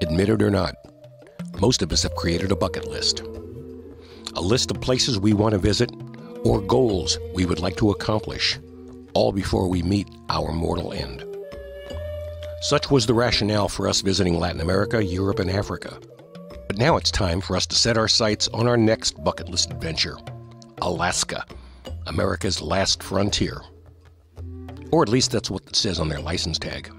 Admit it or not, most of us have created a bucket list. A list of places we want to visit or goals we would like to accomplish, all before we meet our mortal end. Such was the rationale for us visiting Latin America, Europe, and Africa. But now it's time for us to set our sights on our next bucket list adventure, Alaska, America's last frontier. Or at least that's what it says on their license tag.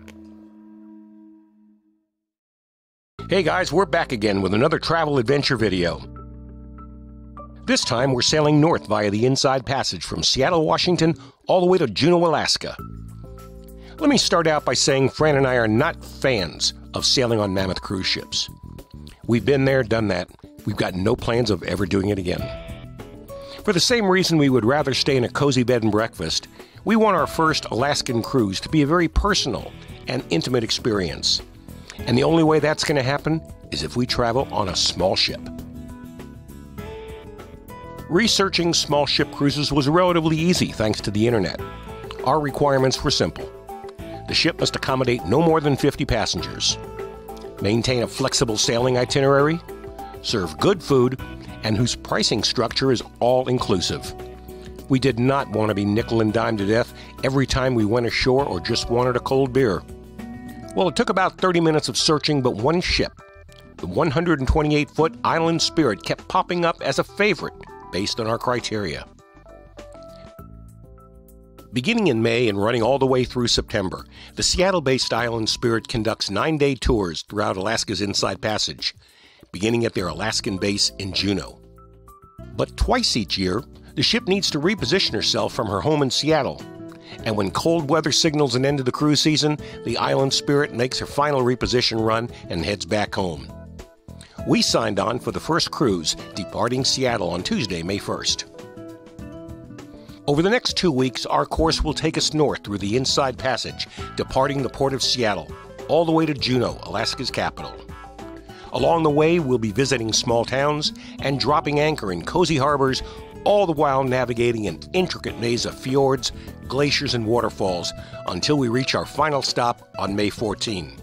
Hey guys, we're back again with another travel adventure video. This time we're sailing north via the Inside Passage from Seattle, Washington, all the way to Juneau, Alaska. Let me start out by saying Fran and I are not fans of sailing on mammoth cruise ships. We've been there, done that. We've got no plans of ever doing it again. For the same reason we would rather stay in a cozy bed and breakfast, we want our first Alaskan cruise to be a very personal and intimate experience. And the only way that's going to happen is if we travel on a small ship. Researching small ship cruises was relatively easy thanks to the internet. Our requirements were simple. The ship must accommodate no more than 50 passengers, maintain a flexible sailing itinerary, serve good food, and whose pricing structure is all-inclusive. We did not want to be nickel and dime to death every time we went ashore or just wanted a cold beer. Well, it took about 30 minutes of searching, but one ship, the 128-foot Island Spirit, kept popping up as a favorite based on our criteria. Beginning in May and running all the way through September, the Seattle-based Island Spirit conducts 9-day tours throughout Alaska's Inside Passage, beginning at their Alaskan base in Juneau. But twice each year, the ship needs to reposition herself from her home in Seattle, and when cold weather signals an end to the cruise season, the Island Spirit makes her final reposition run and heads back home. We signed on for the first cruise, departing Seattle on Tuesday, May 1st. Over the next 2 weeks, our course will take us north through the Inside Passage, departing the port of Seattle, all the way to Juneau, Alaska's capital. Along the way, we'll be visiting small towns and dropping anchor in cozy harbors, all the while navigating an intricate maze of fjords, glaciers, and waterfalls until we reach our final stop on May 14.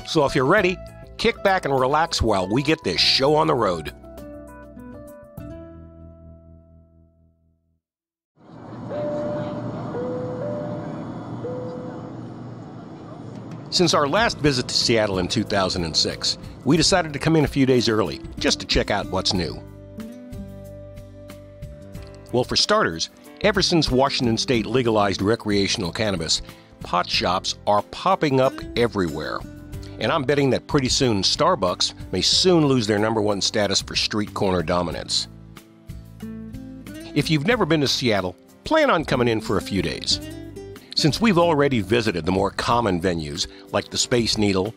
So if you're ready, kick back and relax while we get this show on the road. Since our last visit to Seattle in 2006, we decided to come in a few days early, just to check out what's new. Well, for starters, ever since Washington State legalized recreational cannabis, pot shops are popping up everywhere. And I'm betting that pretty soon Starbucks may soon lose their #1 status for street corner dominance. If you've never been to Seattle, plan on coming in for a few days. Since we've already visited the more common venues like the Space Needle,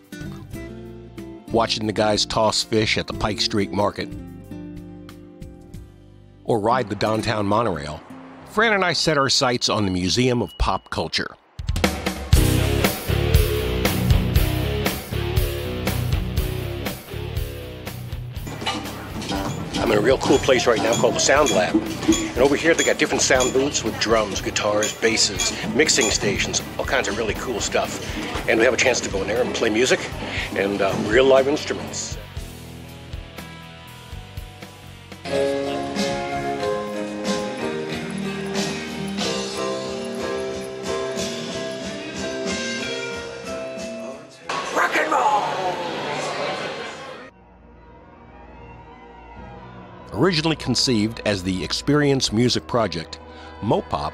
watching the guys toss fish at the Pike Street Market, or ride the downtown monorail, Fran and I set our sights on the Museum of Pop Culture. I'm in a real cool place right now called the Sound Lab. And over here they got different sound booths with drums, guitars, basses, mixing stations, all kinds of really cool stuff. And we have a chance to go in there and play music and real live instruments. Rock and roll! Originally conceived as the Experience Music Project, Mopop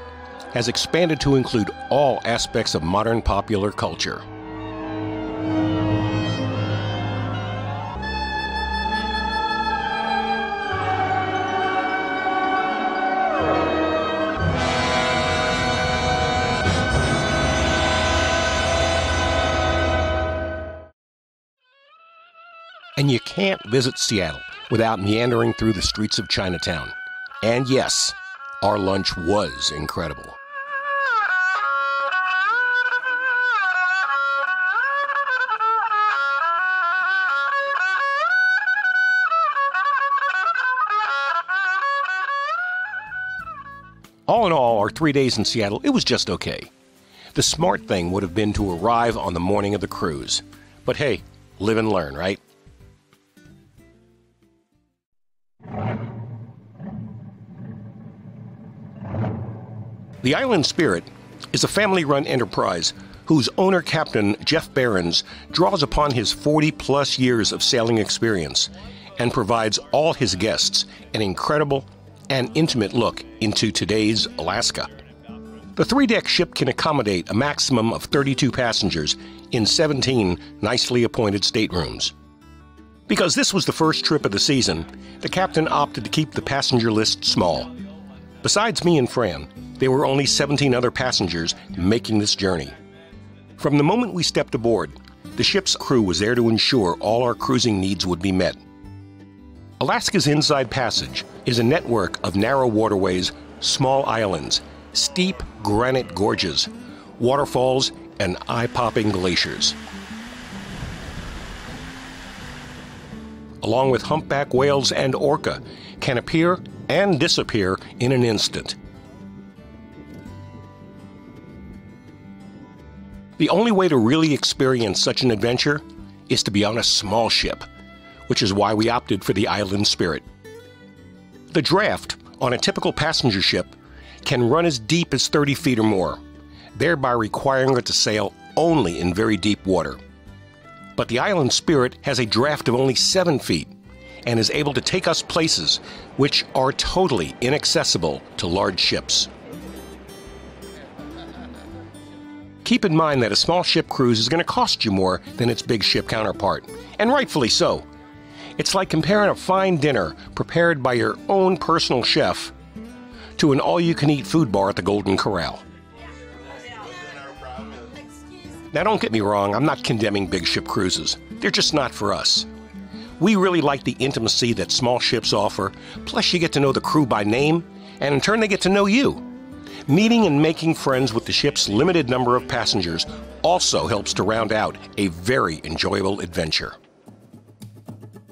has expanded to include all aspects of modern popular culture. And you can't visit Seattle without meandering through the streets of Chinatown. And yes, our lunch was incredible. All in all, our 3 days in Seattle, it was just okay. The smart thing would have been to arrive on the morning of the cruise. But hey, Live and learn, right? The Island Spirit is a family-run enterprise whose owner, Captain Jeff Behrens, draws upon his 40-plus years of sailing experience and provides all his guests an incredible and intimate look into today's Alaska. The 3-deck ship can accommodate a maximum of 32 passengers in 17 nicely appointed staterooms. Because this was the first trip of the season, the captain opted to keep the passenger list small. Besides me and Fran, there were only 17 other passengers making this journey. From the moment we stepped aboard, the ship's crew was there to ensure all our cruising needs would be met. Alaska's Inside Passage is a network of narrow waterways, small islands, steep granite gorges, waterfalls, and eye-popping glaciers. Along with humpback whales and orca, can appear and disappear in an instant. The only way to really experience such an adventure is to be on a small ship, which is why we opted for the Island Spirit. The draft on a typical passenger ship can run as deep as 30 feet or more, thereby requiring it to sail only in very deep water. But the Island Spirit has a draft of only 7 feet and is able to take us places which are totally inaccessible to large ships. Keep in mind that a small ship cruise is going to cost you more than its big ship counterpart, and rightfully so. It's like comparing a fine dinner prepared by your own personal chef to an all-you-can-eat food bar at the Golden Corral. Now don't get me wrong, I'm not condemning big ship cruises. They're just not for us. We really like the intimacy that small ships offer, plus you get to know the crew by name, and in turn they get to know you. Meeting and making friends with the ship's limited number of passengers also helps to round out a very enjoyable adventure.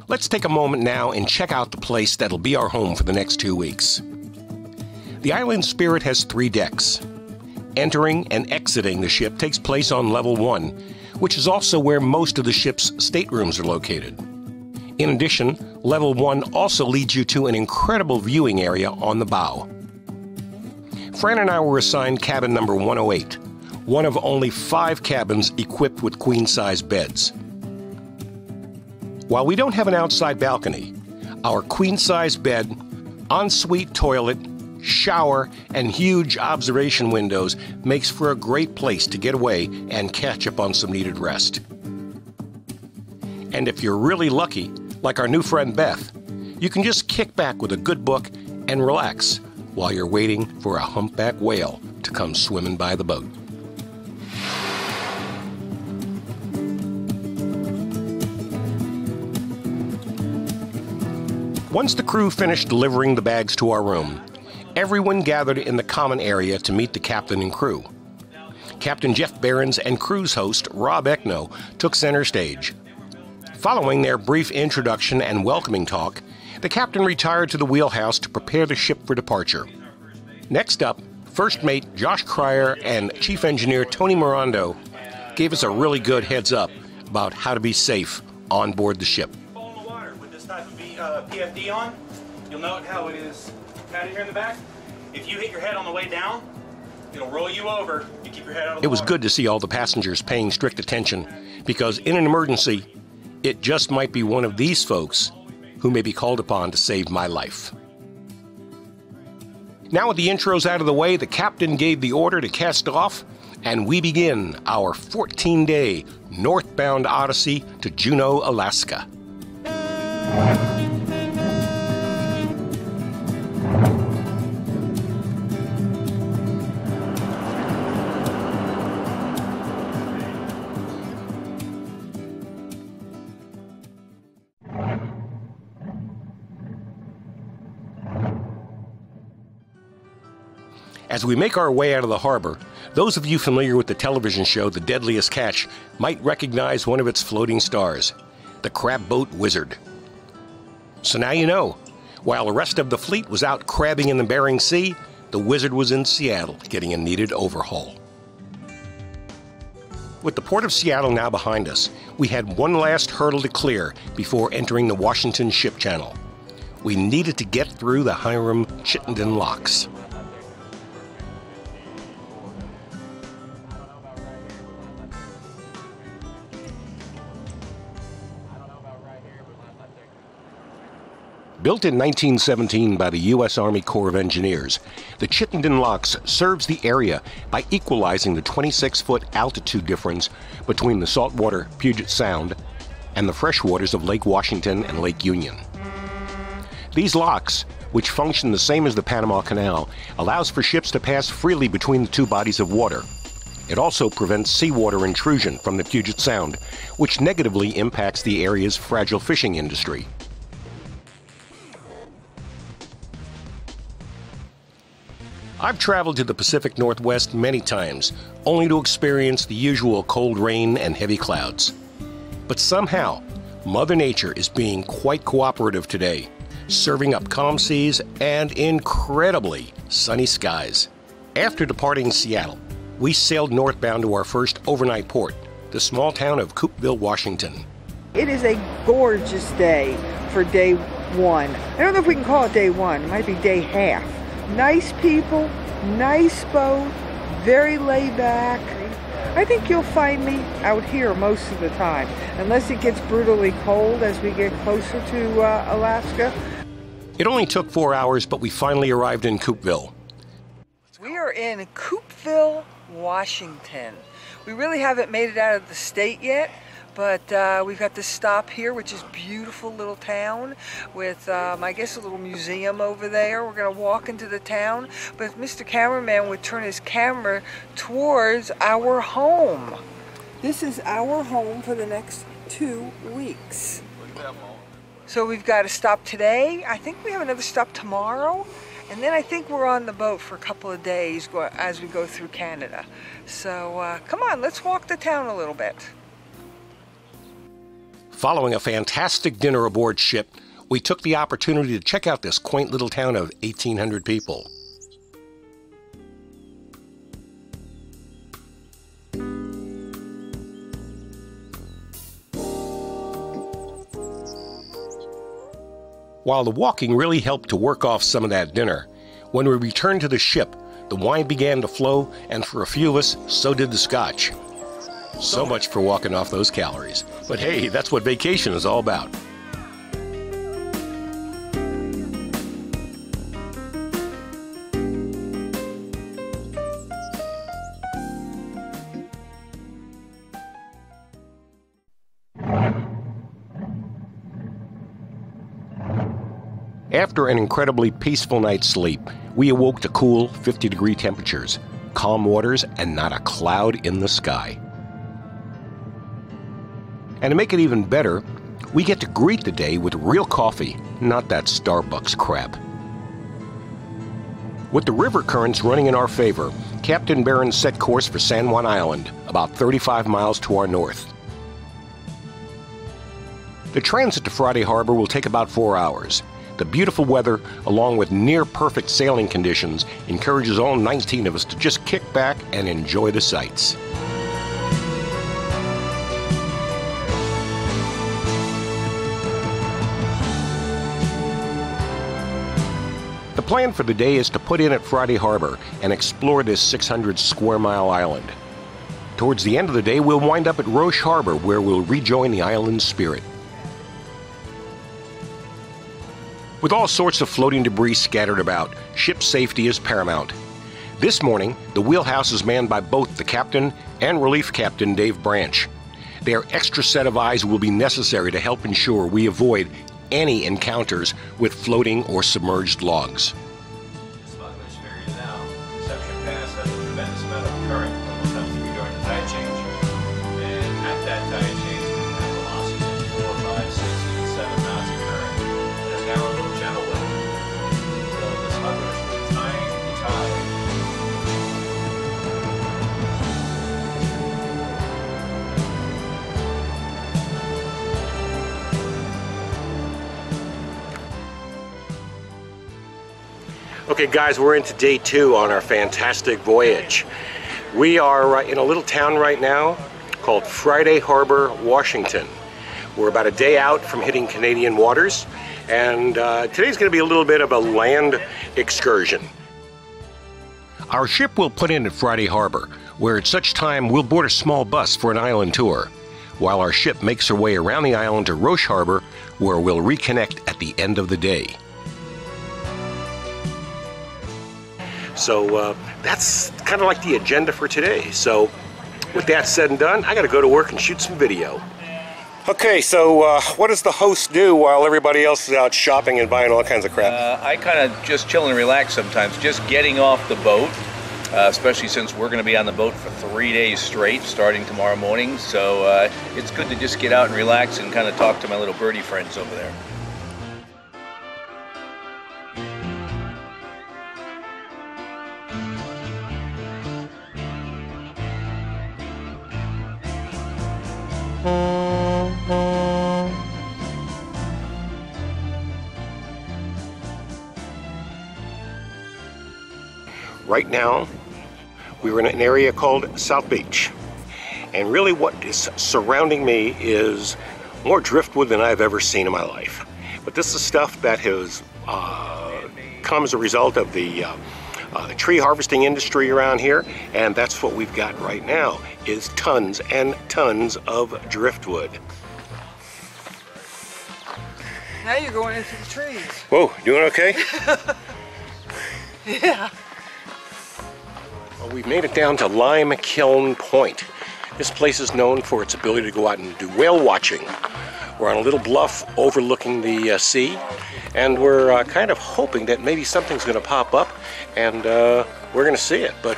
Let's take a moment now and check out the place that'll be our home for the next 2 weeks. The Island Spirit has 3 decks. Entering and exiting the ship takes place on level 1, which is also where most of the ship's staterooms are located. In addition, level 1 also leads you to an incredible viewing area on the bow. Fran and I were assigned cabin number 108, one of only 5 cabins equipped with queen-size beds. While we don't have an outside balcony, our queen-size bed, ensuite toilet, shower, and huge observation windows makes for a great place to get away and catch up on some needed rest. And if you're really lucky, like our new friend Beth, you can just kick back with a good book and relax while you're waiting for a humpback whale to come swimming by the boat. Once the crew finished delivering the bags to our room, everyone gathered in the common area to meet the captain and crew. Captain Jeff Behrens and cruise host Rob Eckno took center stage. Following their brief introduction and welcoming talk, the captain retired to the wheelhouse to prepare the ship for departure. Next up, First Mate Josh Cryer and Chief Engineer Tony Morando gave us a really good heads up about how to be safe on board the ship. Fall in the water with this type of PFD on, you'll note how it is kind of here in the back. If you hit your head on the way down, it'll roll you over. You keep your head out of the water. It was good to see all the passengers paying strict attention, because in an emergency, it just might be one of these folks who may be called upon to save my life. Now with the intros out of the way, the captain gave the order to cast off, and we begin our 14-day northbound odyssey to Juneau, Alaska. As we make our way out of the harbor, those of you familiar with the television show The Deadliest Catch might recognize one of its floating stars, the Crab Boat Wizard. So now you know, while the rest of the fleet was out crabbing in the Bering Sea, the Wizard was in Seattle getting a needed overhaul. With the Port of Seattle now behind us, we had one last hurdle to clear before entering the Washington Ship Channel. We needed to get through the Hiram-Chittenden locks. Built in 1917 by the U.S. Army Corps of Engineers, the Chittenden Locks serves the area by equalizing the 26-foot altitude difference between the saltwater Puget Sound and the freshwaters of Lake Washington and Lake Union. These locks, which function the same as the Panama Canal, allows for ships to pass freely between the two bodies of water. It also prevents seawater intrusion from the Puget Sound, which negatively impacts the area's fragile fishing industry. I've traveled to the Pacific Northwest many times, only to experience the usual cold rain and heavy clouds. But somehow, Mother Nature is being quite cooperative today, serving up calm seas and incredibly sunny skies. After departing Seattle, we sailed northbound to our first overnight port, the small town of Coupeville, Washington. It is a gorgeous day for day one. I don't know if we can call it day one, it might be day half. Nice people, nice boat, very laid back. I think you'll find me out here most of the time, unless it gets brutally cold as we get closer to Alaska. It only took 4 hours, but we finally arrived in Coupeville. We are in Coupeville, Washington. We really haven't made it out of the state yet, but we've got this stop here, which is a beautiful little town with, I guess, a little museum over there. We're going to walk into the town, but if Mr. Cameraman would turn his camera towards our home. This is our home for the next 2 weeks. So we've got a stop today. I think we have another stop tomorrow. And then I think we're on the boat for a couple of days as we go through Canada. So come on, let's walk the town a little bit. Following a fantastic dinner aboard ship, we took the opportunity to check out this quaint little town of 1,800 people. While the walking really helped to work off some of that dinner, when we returned to the ship, the wine began to flow, and for a few of us, so did the scotch. So much for walking off those calories. But hey, that's what vacation is all about. After an incredibly peaceful night's sleep, we awoke to cool 50-degree temperatures, calm waters, and not a cloud in the sky. And to make it even better, we get to greet the day with real coffee, not that Starbucks crap. With the river currents running in our favor, Captain Barron set course for San Juan Island, about 35 miles to our north. The transit to Friday Harbor will take about 4 hours. The beautiful weather, along with near-perfect sailing conditions, encourages all 19 of us to just kick back and enjoy the sights. The plan for the day is to put in at Friday Harbor and explore this 600-square-mile island. Towards the end of the day, we'll wind up at Roche Harbor, where we'll rejoin the island's spirit. With all sorts of floating debris scattered about, ship safety is paramount. This morning, the wheelhouse is manned by both the captain and relief captain Dave Branch. Their extra set of eyes will be necessary to help ensure we avoid any encounters with floating or submerged logs. This smuggler's figured it out. Deception Pass has a tremendous amount of current when it comes to me during the tide change. And at that tide change, we can have velocities of 4, 5, 6, even 7 knots of current. And there's now a little channel left. So the smugglers will be tying the tide. Okay guys, we're into day 2 on our fantastic voyage. We are in a little town right now called Friday Harbor, Washington. We're about a day out from hitting Canadian waters, and today's going to be a little bit of a land excursion. Our ship will put in at Friday Harbor, where at such time we'll board a small bus for an island tour, while our ship makes her way around the island to Roche Harbor, where we'll reconnect at the end of the day. So that's kind of like the agenda for today. So with that said and done, I got to go to work and shoot some video. Okay, so what does the host do while everybody else is out shopping and buying all kinds of crap? I kind of just chill and relax sometimes, just getting off the boat, especially since we're going to be on the boat for 3 days straight, starting tomorrow morning. So it's good to just get out and relax and kind of talk to my little birdie friends over there. Right now, we're in an area called South Beach. And really what is surrounding me is more driftwood than I've ever seen in my life. But this is stuff that has come as a result of the tree harvesting industry around here. And that's what we've got right now, is tons and tons of driftwood. Now you're going into the trees. Whoa, doing okay? Yeah. Well, we've made it down to Lime Kiln Point. This place is known for its ability to go out and do whale watching. We're on a little bluff overlooking the sea, and we're kind of hoping that maybe something's going to pop up, and we're going to see it. But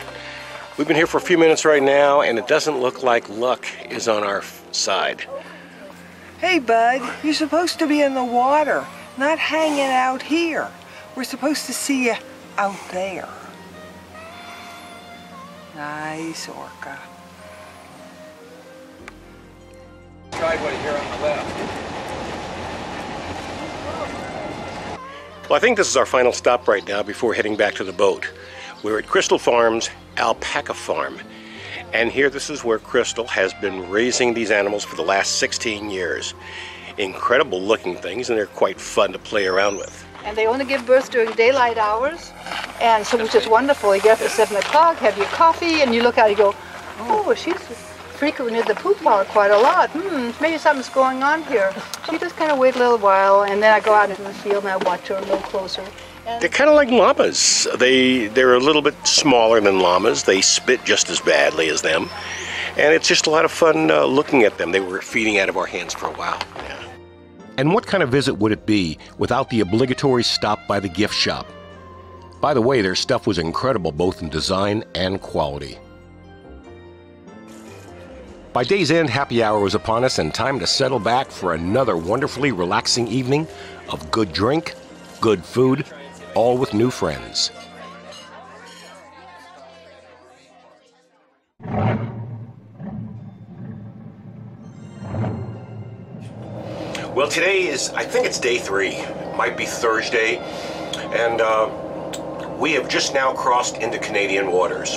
we've been here for a few minutes right now, and it doesn't look like luck is on our side. Hey, bud, you're supposed to be in the water, not hanging out here. We're supposed to see you out there. Nice orca. Driveway here on the left. Well, I think this is our final stop right now before heading back to the boat. We're at Crystal Farms Alpaca Farm. And here, this is where Crystal has been raising these animals for the last 16 years. Incredible looking things, and they're quite fun to play around with. And they only give birth during daylight hours, and so which is wonderful. You get up at 7 o'clock, have your coffee, and you look out and you go, oh, she's frequented the poop bar quite a lot. Maybe something's going on here. She just kind of wait a little while, and then I go out into the field and I watch her a little closer. And they're kind of like llamas. They're a little bit smaller than llamas. They spit just as badly as them. And it's just a lot of fun looking at them. They were feeding out of our hands for a while. Yeah. And what kind of visit would it be without the obligatory stop by the gift shop? By the way, their stuff was incredible both in design and quality. By day's end, happy hour was upon us and time to settle back for another wonderfully relaxing evening of good drink, good food, all with new friends. Well, today is, I think it's day 3. It might be Thursday. And we have just now crossed into Canadian waters.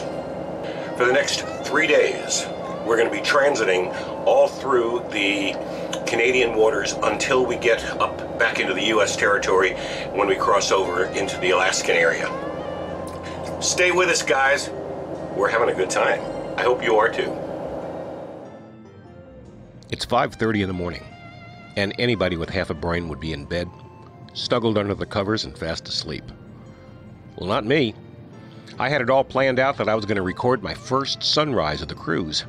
For the next 3 days, we're going to be transiting all through the Canadian waters until we get up back into the U.S. territory when we cross over into the Alaskan area. Stay with us, guys. We're having a good time. I hope you are too. It's 5:30 in the morning, and anybody with half a brain would be in bed, snuggled under the covers and fast asleep. Well, not me. I had it all planned out that I was going to record my first sunrise of the cruise,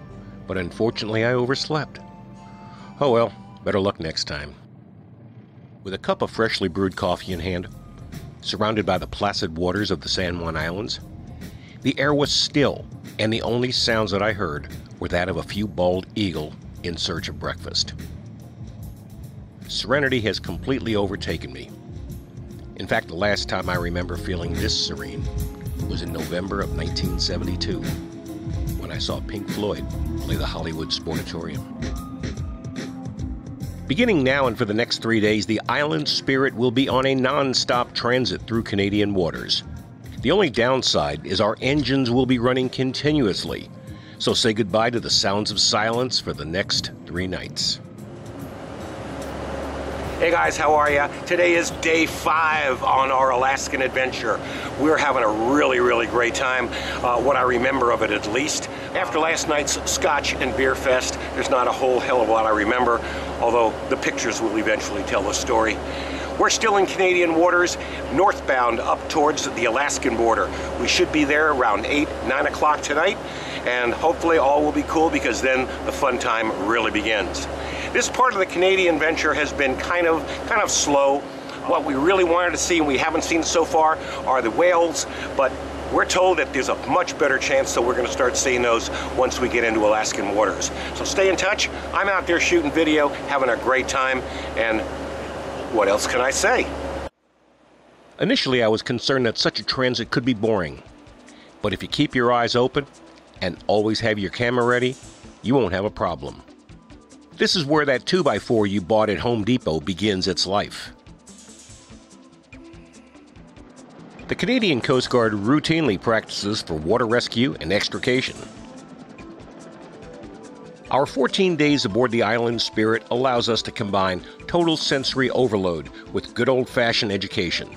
but unfortunately I overslept. Oh well, better luck next time. With a cup of freshly brewed coffee in hand, surrounded by the placid waters of the San Juan Islands, the air was still, and the only sounds that I heard were that of a few bald eagle in search of breakfast. Serenity has completely overtaken me. In fact, the last time I remember feeling this serene was in November of 1972, when I saw Pink Floyd play the Hollywood Sportatorium. Beginning now and for the next 3 days, the Island Spirit will be on a non-stop transit through Canadian waters. The only downside is our engines will be running continuously, So say goodbye to the sounds of silence for the next 3 nights. Hey guys, how are ya? Today is day 5 on our Alaskan adventure. We're having a really great time, what I remember of it at least. After last night's Scotch and Beer Fest, there's not a whole hell of a lot I remember, although the pictures will eventually tell the story. We're still in Canadian waters, northbound up towards the Alaskan border. We should be there around 8, 9 o'clock tonight, and hopefully all will be cool because then the fun time really begins. This part of the Canadian venture has been kind of slow. What we really wanted to see, and we haven't seen so far, are the whales, but we're told that there's a much better chance that we're going to start seeing those once we get into Alaskan waters. So stay in touch. I'm out there shooting video, having a great time, and what else can I say? Initially, I was concerned that such a transit could be boring. But if you keep your eyes open and always have your camera ready, you won't have a problem. This is where that 2x4 you bought at Home Depot begins its life. The Canadian Coast Guard routinely practices for water rescue and extrication. Our 14 days aboard the Island Spirit allows us to combine total sensory overload with good old-fashioned education.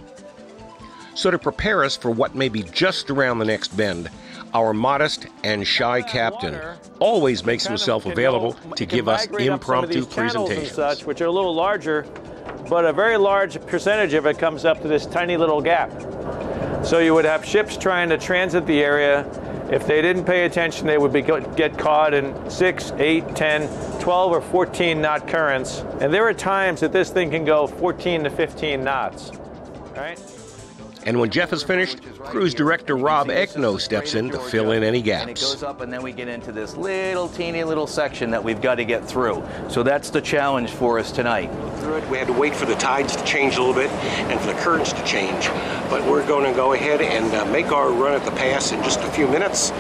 So to prepare us for what may be just around the next bend, our modest and shy captain always makes himself available to give us impromptu presentations. Such, which are a little larger, but a very large percentage of it comes up to this tiny little gap. So you would have ships trying to transit the area. If they didn't pay attention, they would get caught in 6, 8, 10, 12, or 14 knot currents. And there are times that this thing can go 14 to 15 knots, right? And when Jeff is finished, Cruise Director Rob Ekno steps in to fill in any gaps. And it goes up, and then we get into this teeny little section that we've got to get through. So that's the challenge for us tonight. We had to wait for the tides to change a little bit and for the currents to change. But we're going to go ahead and make our run at the pass in just a few minutes.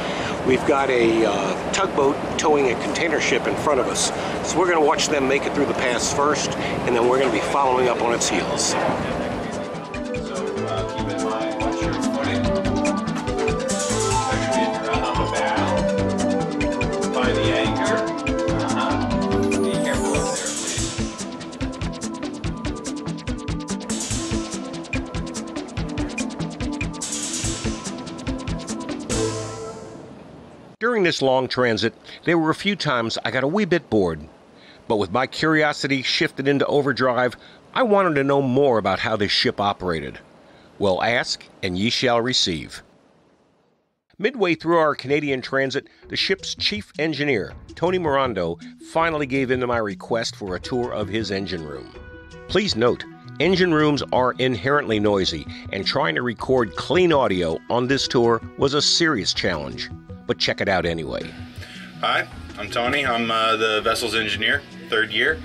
We've got a tugboat towing a container ship in front of us. So we're going to watch them make it through the pass first, and then we're going to be following up on its heels. During this long transit, there were a few times I got a wee bit bored. But with my curiosity shifted into overdrive, I wanted to know more about how this ship operated. Well, ask, and ye shall receive. Midway through our Canadian transit, the ship's chief engineer, Tony Mirando, finally gave in to my request for a tour of his engine room. Please note, engine rooms are inherently noisy, and trying to record clean audio on this tour was a serious challenge. But check it out anyway. Hi, I'm Tony. I'm the vessel's engineer, 3rd year.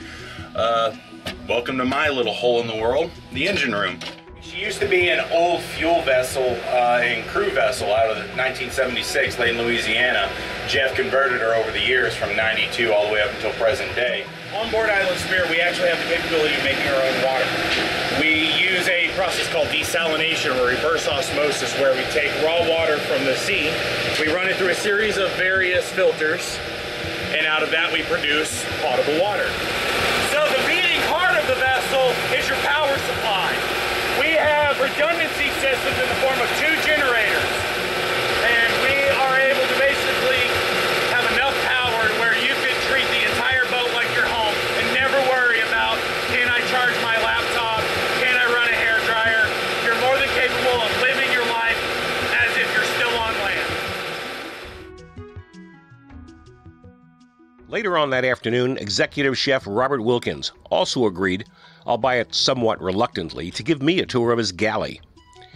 Welcome to my little hole in the world, the engine room. She used to be an old fuel vessel and crew vessel out of 1976, late in Louisiana. Jeff converted her over the years from 92 all the way up until present day. On board Island Spirit, we actually have the capability of making our own water. We use a process called desalination or reverse osmosis, where we take raw water from the sea, we run it through a series of various filters, and out of that we produce potable water. So the beating heart of the vessel is your power supply. We have redundancy systems in the form of 2 generators, and we are able to basically have enough power to where you could treat the entire boat like your home and never worry about, can I charge my laptop, can I run a hairdryer? You're more than capable of living your life as if you're still on land. Later on that afternoon, Executive Chef Robert Wilkins also agreed, albeit somewhat reluctantly, to give me a tour of his galley.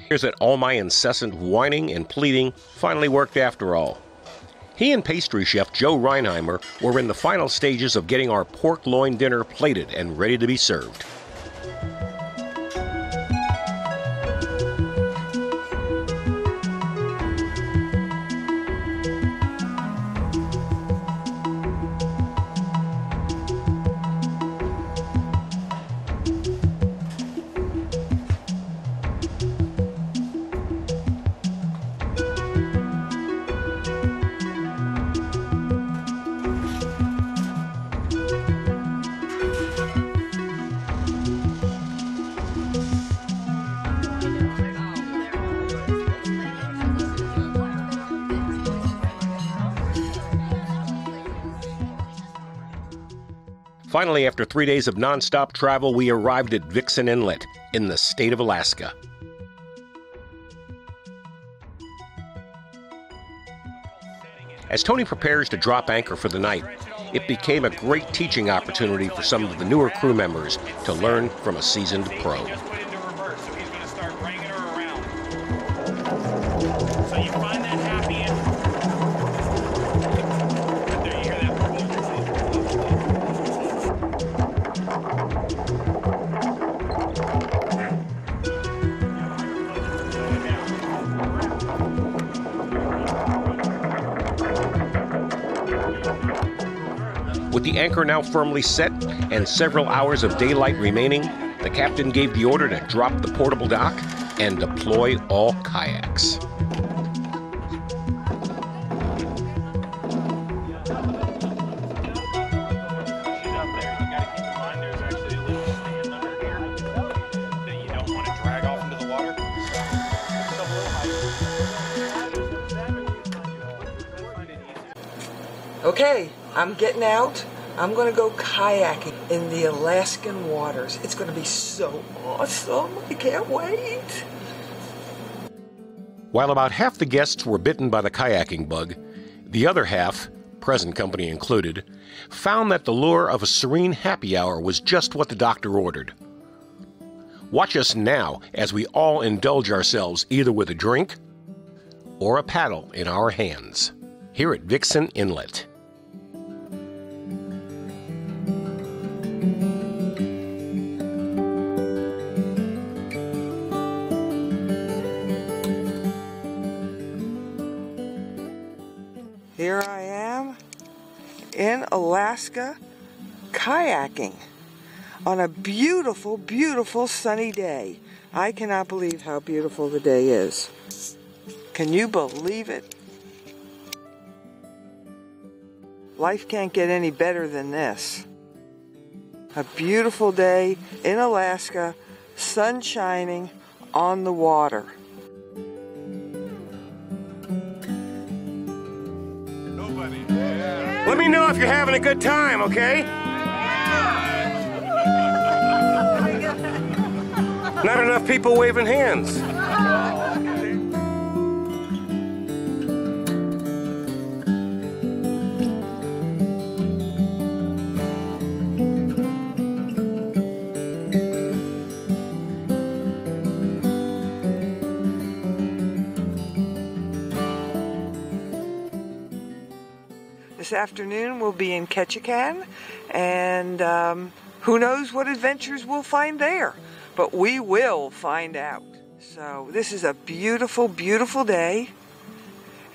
Here's that all my incessant whining and pleading finally worked after all. He and pastry chef Joe Reinheimer were in the final stages of getting our pork loin dinner plated and ready to be served. Finally, after 3 days of non-stop travel, we arrived at Vixen Inlet in the state of Alaska. As Tony prepares to drop anchor for the night, it became a great teaching opportunity for some of the newer crew members to learn from a seasoned pro. With the anchor now firmly set and several hours of daylight remaining, the captain gave the order to drop the portable dock and deploy all kayaks. Okay, I'm getting out. I'm going to go kayaking in the Alaskan waters. It's going to be so awesome. I can't wait. While about half the guests were bitten by the kayaking bug, the other half, present company included, found that the lure of a serene happy hour was just what the doctor ordered. Watch us now as we all indulge ourselves either with a drink or a paddle in our hands here at Vixen Inlet. Here I am in Alaska kayaking on a beautiful, beautiful sunny day. I cannot believe how beautiful the day is. Can you believe it? Life can't get any better than this. A beautiful day in Alaska, sun shining on the water. Let me know if you're having a good time, okay? Not enough people waving hands. This afternoon we'll be in Ketchikan, and who knows what adventures we'll find there, but we will find out. So this is a beautiful, beautiful day,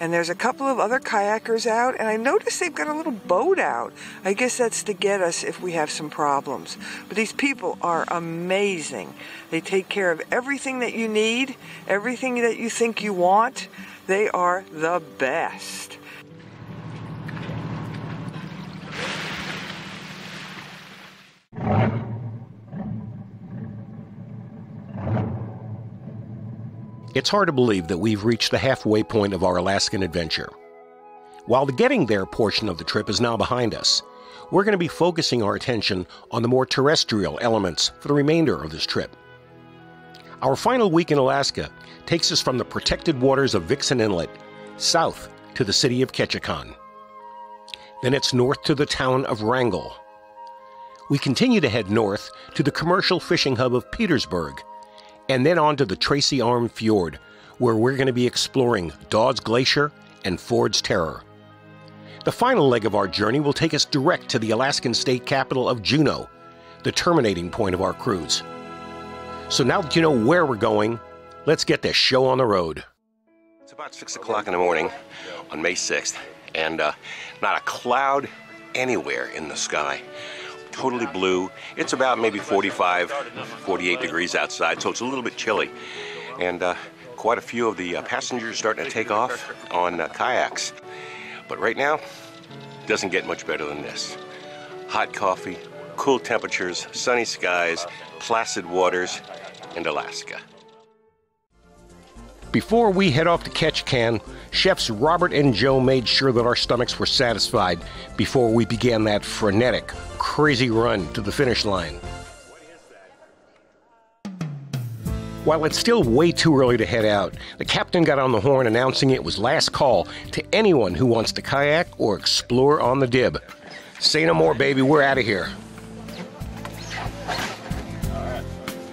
and there's a couple of other kayakers out, and I noticed they've got a little boat out. I guess that's to get us if we have some problems. But these people are amazing. They take care of everything that you need, everything that you think you want. They are the best. It's hard to believe that we've reached the halfway point of our Alaskan adventure. While the getting there portion of the trip is now behind us, we're going to be focusing our attention on the more terrestrial elements for the remainder of this trip. Our final week in Alaska takes us from the protected waters of Vixen Inlet south to the city of Ketchikan. Then it's north to the town of Wrangell. We continue to head north to the commercial fishing hub of Petersburg, and then on to the Tracy Arm Fjord, where we're going to be exploring Dawes Glacier and Ford's Terror. The final leg of our journey will take us direct to the Alaskan state capital of Juneau, the terminating point of our cruise. So now that you know where we're going, let's get this show on the road. It's about 6 o'clock in the morning on May 6th, and not a cloud anywhere in the sky. Totally blue. It's about maybe 45, 48 degrees outside, so it's a little bit chilly. And quite a few of the passengers starting to take off on kayaks. But right now, it doesn't get much better than this. Hot coffee, cool temperatures, sunny skies, placid waters, and Alaska. Before we head off to Ketchikan, chefs Robert and Joe made sure that our stomachs were satisfied before we began that frenetic, crazy run to the finish line. While it's still way too early to head out, the captain got on the horn announcing it was last call to anyone who wants to kayak or explore on the Dib. Say no more, baby, we're out of here. Have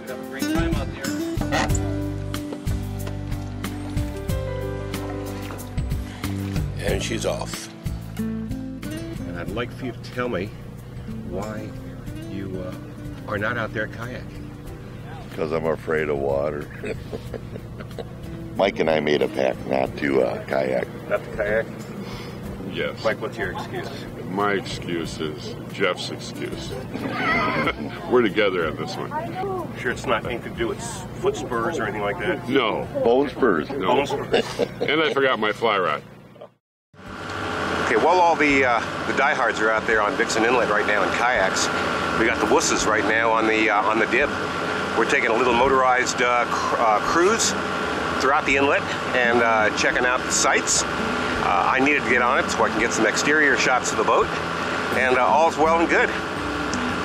a great time out there. And she's off. And I'd like for you to tell me why you are not out there kayaking. Because I'm afraid of water. Mike and I made a pact not to kayak. Not to kayak? Yes. Mike, what's your excuse? My excuse is Jeff's excuse. We're together on this one. Sure it's not anything to do with foot spurs or anything like that? No. Bone spurs. No. Bone spurs. And I forgot my fly rod. Okay, while all the diehards are out there on Vixen Inlet right now in kayaks, we got the wusses right now on the Dib. We're taking a little motorized cruise throughout the inlet and checking out the sights. I needed to get on it so I can get some exterior shots of the boat, and all's well and good.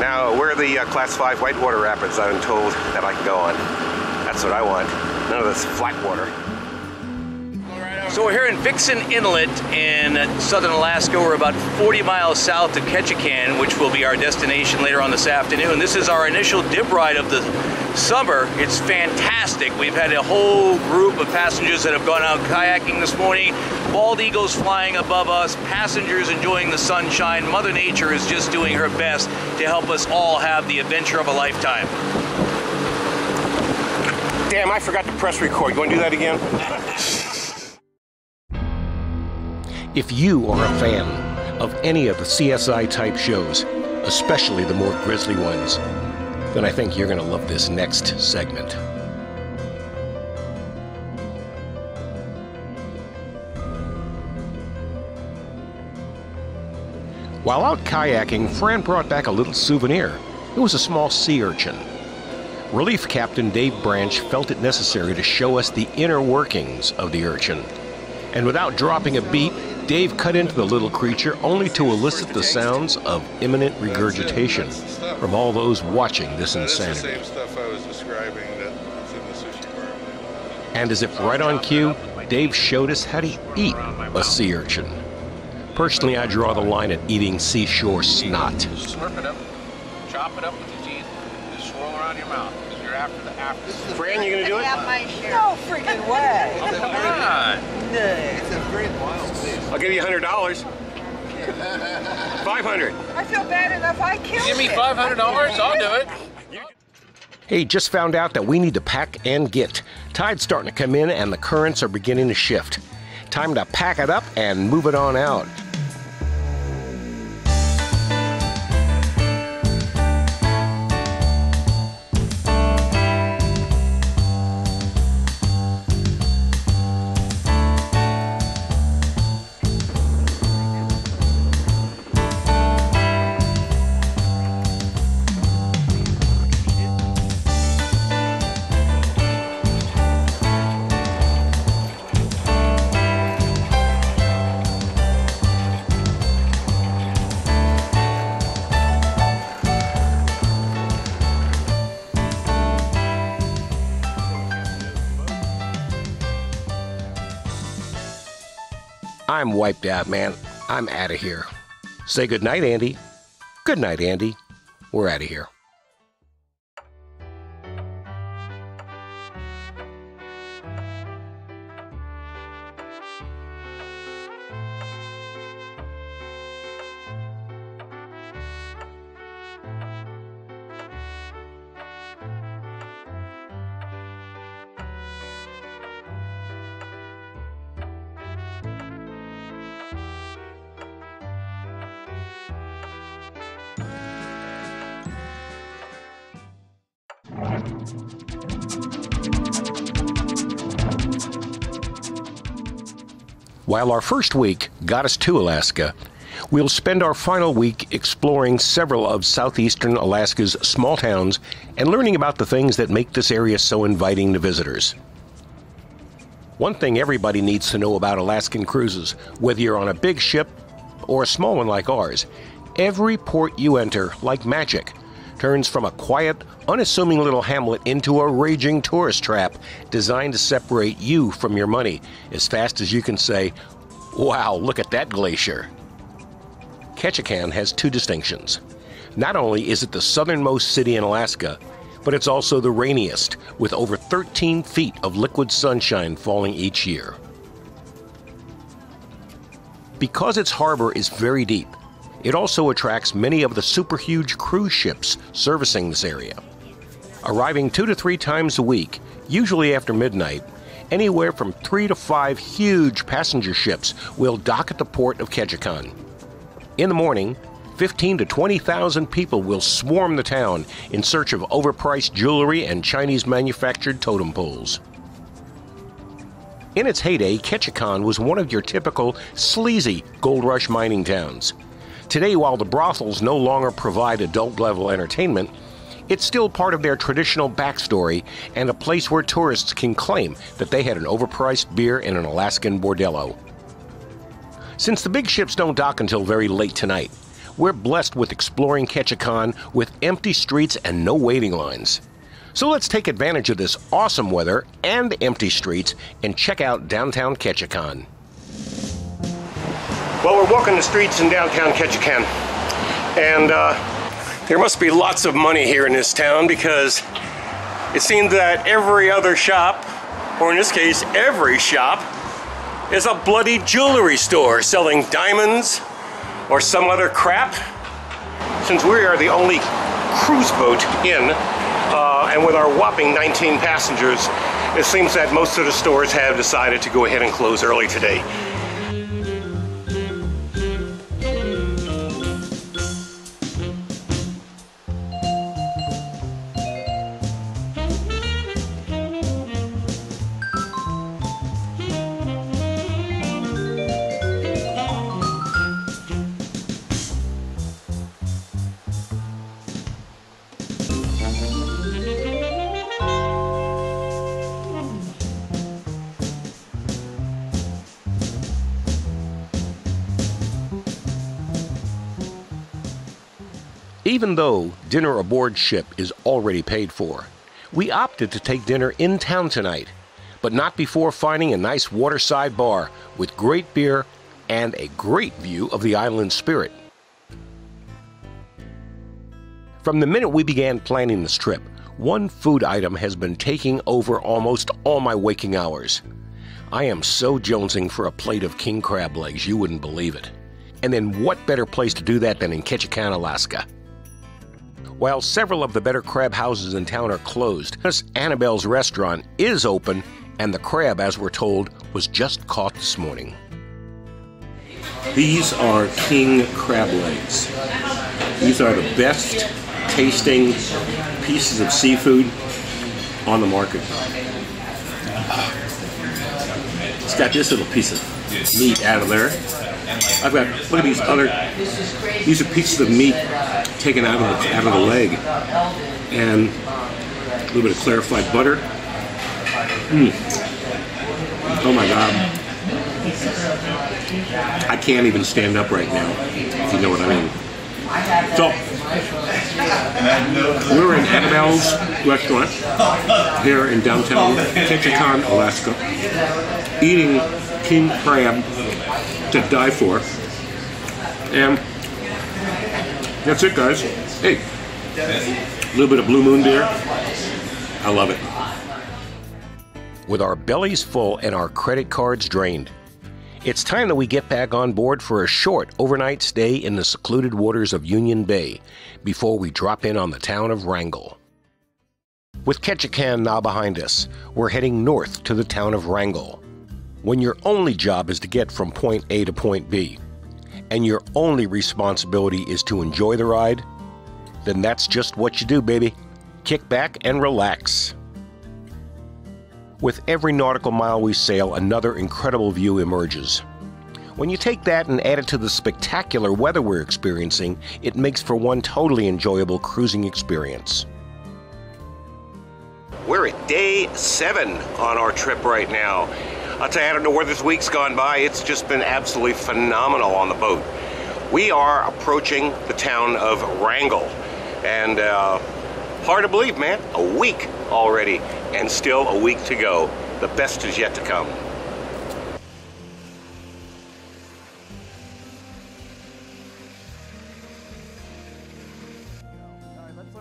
Now, where are the Class 5 whitewater rapids I've been told that I can go on? That's what I want. None of this flat water. So we're here in Vixen Inlet in southern Alaska. We're about 40 miles south of Ketchikan, which will be our destination later on this afternoon. This is our initial dip ride of the summer. It's fantastic. We've had a whole group of passengers that have gone out kayaking this morning. Bald eagles flying above us, passengers enjoying the sunshine. Mother Nature is just doing her best to help us all have the adventure of a lifetime. Damn, I forgot to press record. You want to do that again? If you are a fan of any of the CSI type shows, especially the more grisly ones, then I think you're going to love this next segment. While out kayaking, Fran brought back a little souvenir. It was a small sea urchin. Relief Captain Dave Branch felt it necessary to show us the inner workings of the urchin. And without dropping a beat, Dave cut into the little creature only to elicit the sounds of imminent regurgitation from all those watching this insanity. That's the same stuff I was describing that's in the sushi bar. And as if right on cue, Dave showed us how to eat a sea urchin. Personally, I draw the line at eating seashore snot. Slurp it up, chop it up with your teeth, just swirl around your mouth because you're after the after. Fran, you gonna do it? No freaking way. Come on. I'll give you $100. 500. I feel bad enough I killed Give me it. $500, I'll do it. Hey, just found out that we need to pack and get. Tide's starting to come in and the currents are beginning to shift. Time to pack it up and move it on out. I'm wiped out, man. I'm out of here. Say goodnight, Andy. Good night, Andy. We're out of here. While our first week got us to Alaska, we'll spend our final week exploring several of southeastern Alaska's small towns and learning about the things that make this area so inviting to visitors. One thing everybody needs to know about Alaskan cruises, whether you're on a big ship or a small one like ours, every port you enter, like magic, turns from a quiet, unassuming little hamlet into a raging tourist trap designed to separate you from your money as fast as you can say, "Wow, look at that glacier." Ketchikan has two distinctions. Not only is it the southernmost city in Alaska, but it's also the rainiest, with over 13 feet of liquid sunshine falling each year. Because its harbor is very deep, it also attracts many of the super huge cruise ships servicing this area. Arriving 2 to 3 times a week, usually after midnight, anywhere from 3 to 5 huge passenger ships will dock at the port of Ketchikan. In the morning, 15,000 to 20,000 people will swarm the town in search of overpriced jewelry and Chinese-manufactured totem poles. In its heyday, Ketchikan was one of your typical sleazy gold rush mining towns. Today, while the brothels no longer provide adult-level entertainment, it's still part of their traditional backstory and a place where tourists can claim that they had an overpriced beer in an Alaskan bordello. Since the big ships don't dock until very late tonight, we're blessed with exploring Ketchikan with empty streets and no waiting lines. So let's take advantage of this awesome weather and empty streets and check out downtown Ketchikan. Well, we're walking the streets in downtown Ketchikan, and there must be lots of money here in this town because it seems that every other shop, or in this case, every shop, is a bloody jewelry store selling diamonds or some other crap. Since we are the only cruise boat in, and with our whopping 19 passengers, it seems that most of the stores have decided to go ahead and close early today. Even though dinner aboard ship is already paid for, we opted to take dinner in town tonight, but not before finding a nice waterside bar with great beer and a great view of the island spirit. From the minute we began planning this trip, one food item has been taking over almost all my waking hours. I am so jonesing for a plate of king crab legs, you wouldn't believe it. And then what better place to do that than in Ketchikan, Alaska? While several of the better crab houses in town are closed, Annabelle's restaurant is open, and the crab, as we're told, was just caught this morning. These are king crab legs. These are the best tasting pieces of seafood on the market. It's got this little piece of meat out of there. I've got, look at these are pieces of meat taken out of the leg, and a little bit of clarified butter. Oh my God. I can't even stand up right now, if you know what I mean. So, we're in Annabelle's restaurant here in downtown Ketchikan, Alaska, eating king crab to die for. And that's it, guys. Hey, a little bit of Blue Moon beer. I love it. With our bellies full and our credit cards drained, it's time that we get back on board for a short overnight stay in the secluded waters of Union Bay before we drop in on the town of Wrangell. With Ketchikan now behind us, we're heading north to the town of Wrangell. When your only job is to get from point A to point B, and your only responsibility is to enjoy the ride, then that's just what you do, baby. Kick back and relax. With every nautical mile we sail, another incredible view emerges. When you take that and add it to the spectacular weather we're experiencing, it makes for one totally enjoyable cruising experience. We're at day 7 on our trip right now. I'll tell you, I don't know where this week's gone by. It's just been absolutely phenomenal on the boat. We are approaching the town of Wrangell, and hard to believe, man, a week already, and still a week to go. The best is yet to come.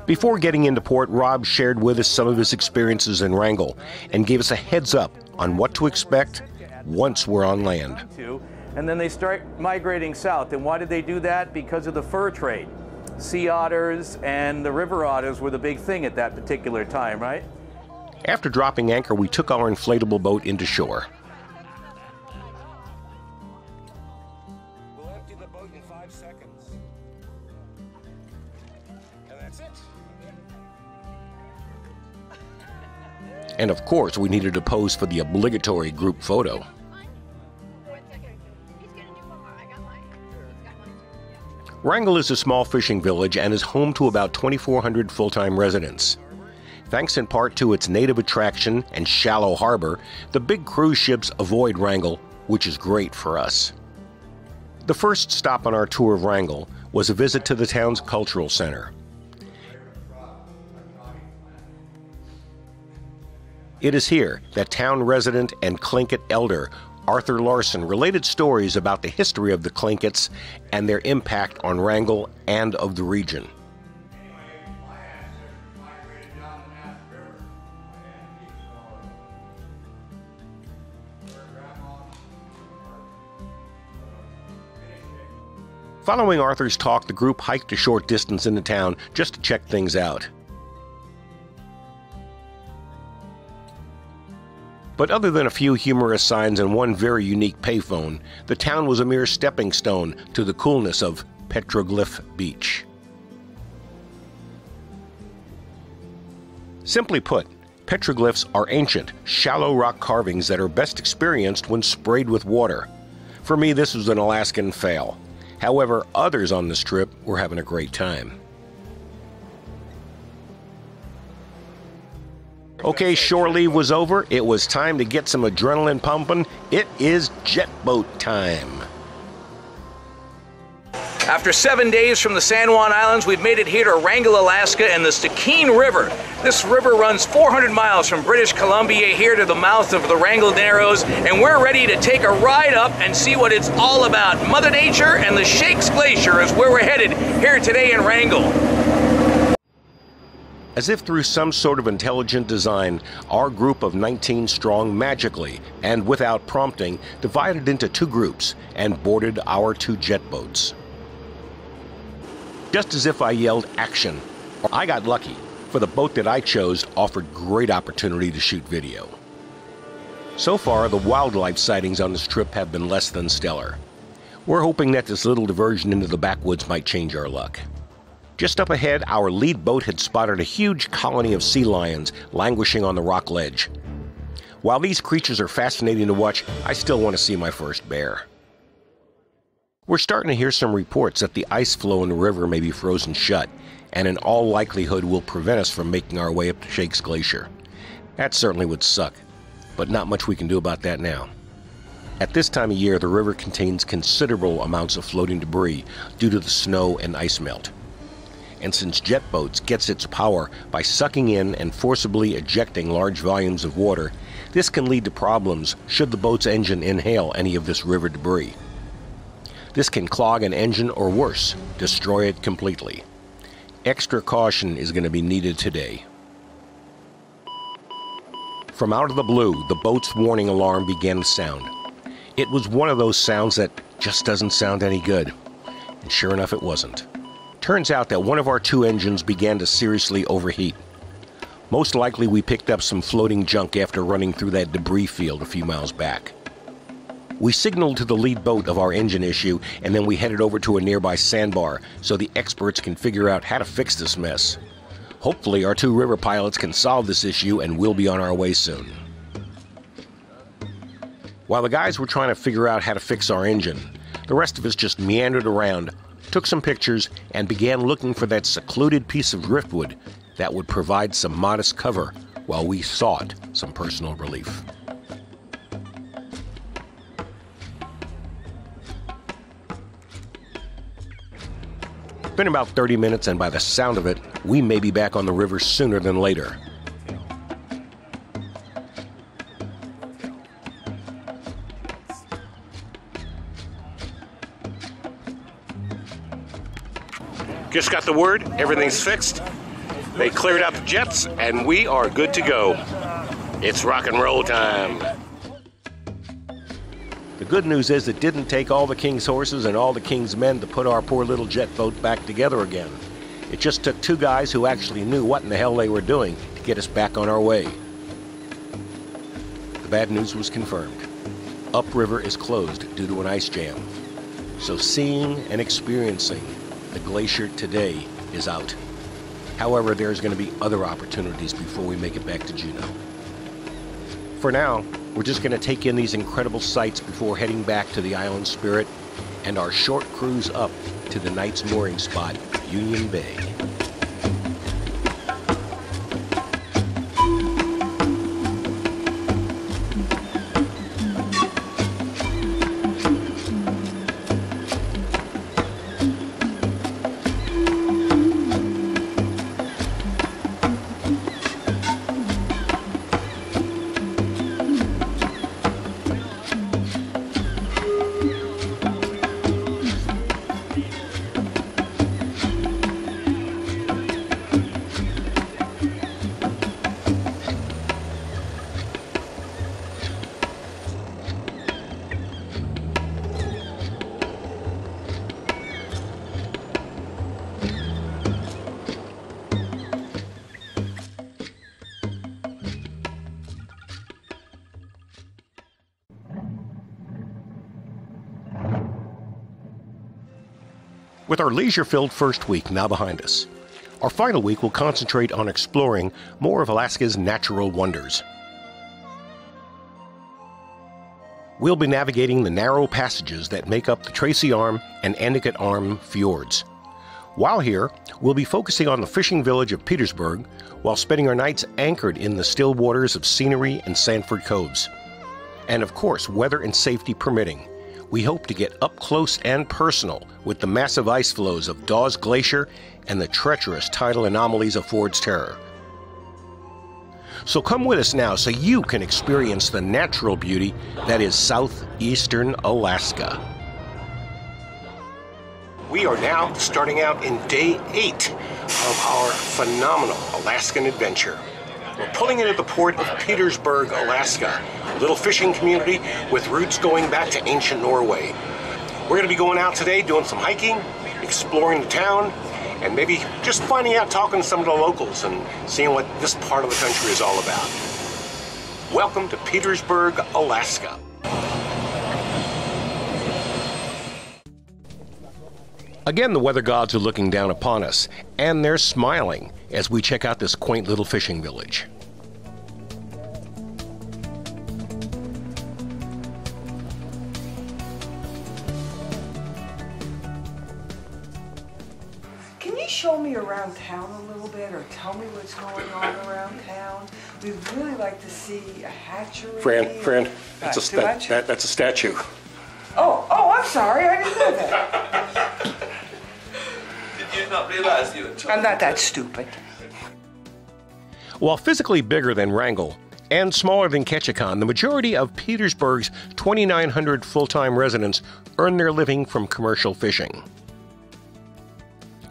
Before getting into port, Rob shared with us some of his experiences in Wrangell and gave us a heads up on what to expect once we're on land. And then they start migrating south. And why did they do that? Because of the fur trade. Sea otters and the river otters were the big thing at that particular time, right? After dropping anchor, we took our inflatable boat into shore. We'll empty the boat in 5 seconds. And that's it. And of course, we needed to pose for the obligatory group photo. Wrangell is a small fishing village and is home to about 2,400 full-time residents. Thanks in part to its native attraction and shallow harbor, the big cruise ships avoid Wrangell, which is great for us. The first stop on our tour of Wrangell was a visit to the town's cultural center. It is here that town resident and Tlingit elder Arthur Larson related stories about the history of the Tlingits and their impact on Wrangell and of the region. Following Arthur's talk, the group hiked a short distance into town just to check things out. But other than a few humorous signs and one very unique payphone, the town was a mere stepping stone to the coolness of Petroglyph Beach. Simply put, petroglyphs are ancient, shallow rock carvings that are best experienced when sprayed with water. For me, this was an Alaskan fail. However, others on this trip were having a great time. Okay, shore leave was over. It was time to get some adrenaline pumping. It is jet boat time. After 7 days from the San Juan Islands, we've made it here to Wrangell, Alaska, and the Stikine River. This river runs 400 miles from British Columbia here to the mouth of the Wrangell Narrows, and we're ready to take a ride up and see what it's all about. Mother Nature and the Shakes Glacier is where we're headed here today in Wrangell. As if through some sort of intelligent design, our group of 19 strong magically, and without prompting, divided into 2 groups and boarded our 2 jet boats. Just as if I yelled action, I got lucky, for the boat that I chose offered great opportunity to shoot video. So far, the wildlife sightings on this trip have been less than stellar. We're hoping that this little diversion into the backwoods might change our luck. Just up ahead, our lead boat had spotted a huge colony of sea lions languishing on the rock ledge. While these creatures are fascinating to watch, I still want to see my first bear. We're starting to hear some reports that the ice flow in the river may be frozen shut, and in all likelihood will prevent us from making our way up to Shakes Glacier. That certainly would suck, but not much we can do about that now. At this time of year, the river contains considerable amounts of floating debris due to the snow and ice melt. And since jet boats gets its power by sucking in and forcibly ejecting large volumes of water, this can lead to problems should the boat's engine inhale any of this river debris. This can clog an engine or worse, destroy it completely. Extra caution is going to be needed today. From out of the blue, the boat's warning alarm began to sound. It was one of those sounds that just doesn't sound any good. And sure enough, it wasn't. Turns out that one of our 2 engines began to seriously overheat. Most likely we picked up some floating junk after running through that debris field a few miles back. We signaled to the lead boat of our engine issue, and then we headed over to a nearby sandbar so the experts can figure out how to fix this mess. Hopefully our 2 river pilots can solve this issue and we'll be on our way soon. While the guys were trying to figure out how to fix our engine, the rest of us just meandered around, took some pictures, and began looking for that secluded piece of driftwood that would provide some modest cover while we sought some personal relief. been about 30 minutes, and by the sound of it, we may be back on the river sooner than later. Just got the word, everything's fixed. They cleared out the jets, and we are good to go. It's rock and roll time. The good news is it didn't take all the king's horses and all the king's men to put our poor little jet boat back together again. It just took two guys who actually knew what in the hell they were doing to get us back on our way. The bad news was confirmed. Upriver is closed due to an ice jam. So seeing and experiencing the glacier today is out. However, there's going to be other opportunities before we make it back to Juneau. For now, we're just going to take in these incredible sights before heading back to the Island Spirit and our short cruise up to the night's mooring spot, Union Bay. With our leisure-filled first week now behind us, our final week will concentrate on exploring more of Alaska's natural wonders. We'll be navigating the narrow passages that make up the Tracy Arm and Endicott Arm fjords. While here, we'll be focusing on the fishing village of Petersburg while spending our nights anchored in the still waters of Scenery and Sanford Coves. And of course, weather and safety permitting, we hope to get up close and personal with the massive ice flows of Dawes Glacier and the treacherous tidal anomalies of Ford's Terror. So come with us now so you can experience the natural beauty that is southeastern Alaska. We are now starting out in day 8 of our phenomenal Alaskan adventure. We're pulling into the port of Petersburg, Alaska, a little fishing community with roots going back to ancient Norway. We're going to be going out today doing some hiking, exploring the town, and maybe just finding out, talking to some of the locals and seeing what this part of the country is all about. Welcome to Petersburg, Alaska. Again, the weather gods are looking down upon us, and they're smiling as we check out this quaint little fishing village. Can you show me around town a little bit, or tell me what's going on around town? We'd really like to see a hatchery. Fran, that's a statue. Oh, I'm sorry, I didn't know that. Did you not realize you were trying? I'm not that stupid. While physically bigger than Wrangell and smaller than Ketchikan, the majority of Petersburg's 2,900 full-time residents earn their living from commercial fishing.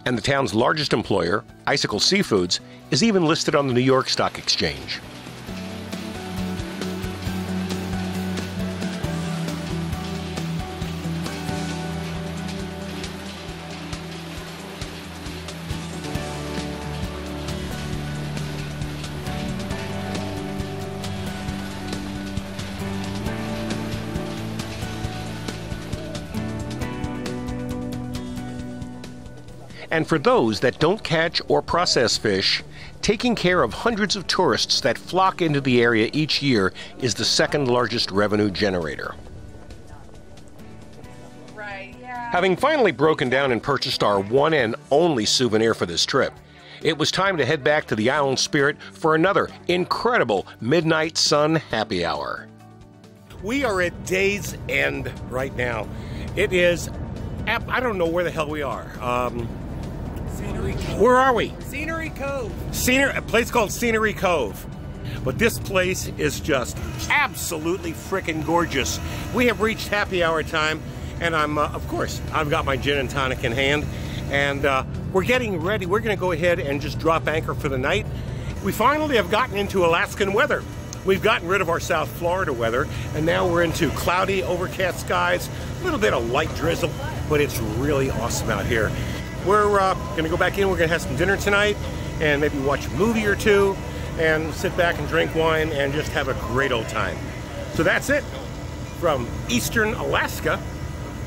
And the town's largest employer, Icicle Seafoods, is even listed on the New York Stock Exchange. And for those that don't catch or process fish, taking care of hundreds of tourists that flock into the area each year is the second largest revenue generator. Right, yeah. Having finally broken down and purchased our one and only souvenir for this trip, it was time to head back to the Island Spirit for another incredible midnight sun happy hour. We are at day's end right now. It is, I don't know where the hell we are. Where are we? Scenery Cove. A place called Scenery Cove. But this place is just absolutely freaking gorgeous. We have reached happy hour time, and of course, I've got my gin and tonic in hand, and we're getting ready. We're going to go ahead and just drop anchor for the night. We finally have gotten into Alaskan weather. We've gotten rid of our South Florida weather, and now we're into cloudy, overcast skies, a little bit of light drizzle, but it's really awesome out here. We're going to go back in. We're going to have some dinner tonight, and maybe watch a movie or two, and sit back and drink wine and just have a great old time. So that's it from Eastern Alaska.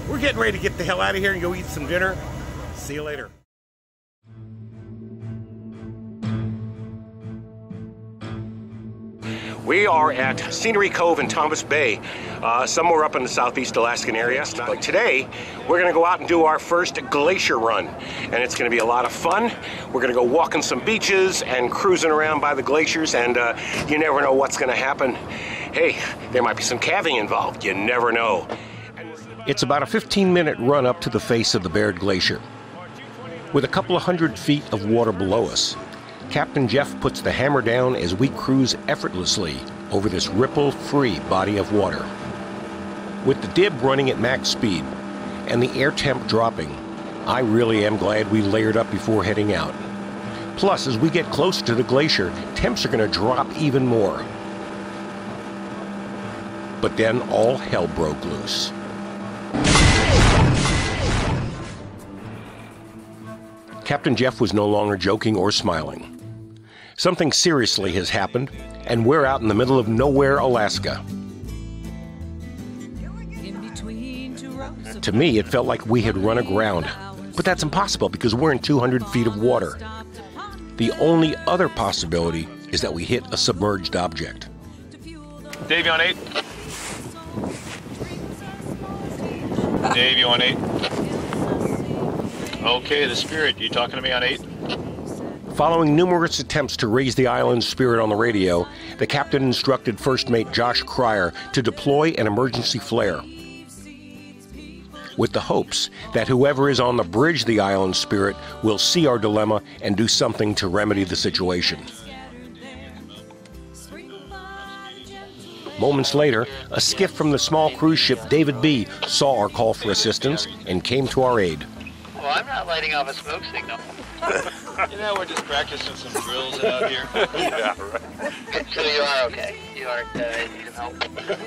We're getting ready to get the hell out of here and go eat some dinner. See you later. We are at Scenery Cove in Thomas Bay, somewhere up in the southeast Alaskan area. But today, we're going to go out and do our first glacier run. And it's going to be a lot of fun. We're going to go walking some beaches and cruising around by the glaciers, and you never know what's going to happen. Hey, there might be some calving involved. You never know. It's about a 15-minute run up to the face of the Baird Glacier. With a couple of 100 feet of water below us, Captain Jeff puts the hammer down as we cruise effortlessly over this ripple-free body of water. With the dib running at max speed and the air temp dropping, I really am glad we layered up before heading out. Plus, as we get closer to the glacier, temps are going to drop even more. But then all hell broke loose. Captain Jeff was no longer joking or smiling. Something seriously has happened, and we're out in the middle of nowhere, Alaska. To me, it felt like we had run aground, but that's impossible because we're in 200 feet of water. The only other possibility is that we hit a submerged object. Dave, you on 8? Dave, you on 8? Okay, the Spirit, you talking to me on 8? Following numerous attempts to raise the island's Spirit on the radio, the captain instructed First Mate Josh Cryer to deploy an emergency flare, with the hopes that whoever is on the bridge the island's Spirit will see our dilemma and do something to remedy the situation. Moments later, a skiff from the small cruise ship David B. saw our call for assistance and came to our aid. Well, I'm not lighting off a smoke signal. You know, we're just practicing some drills out here. Yeah, right. So you are okay? You aren't need some help?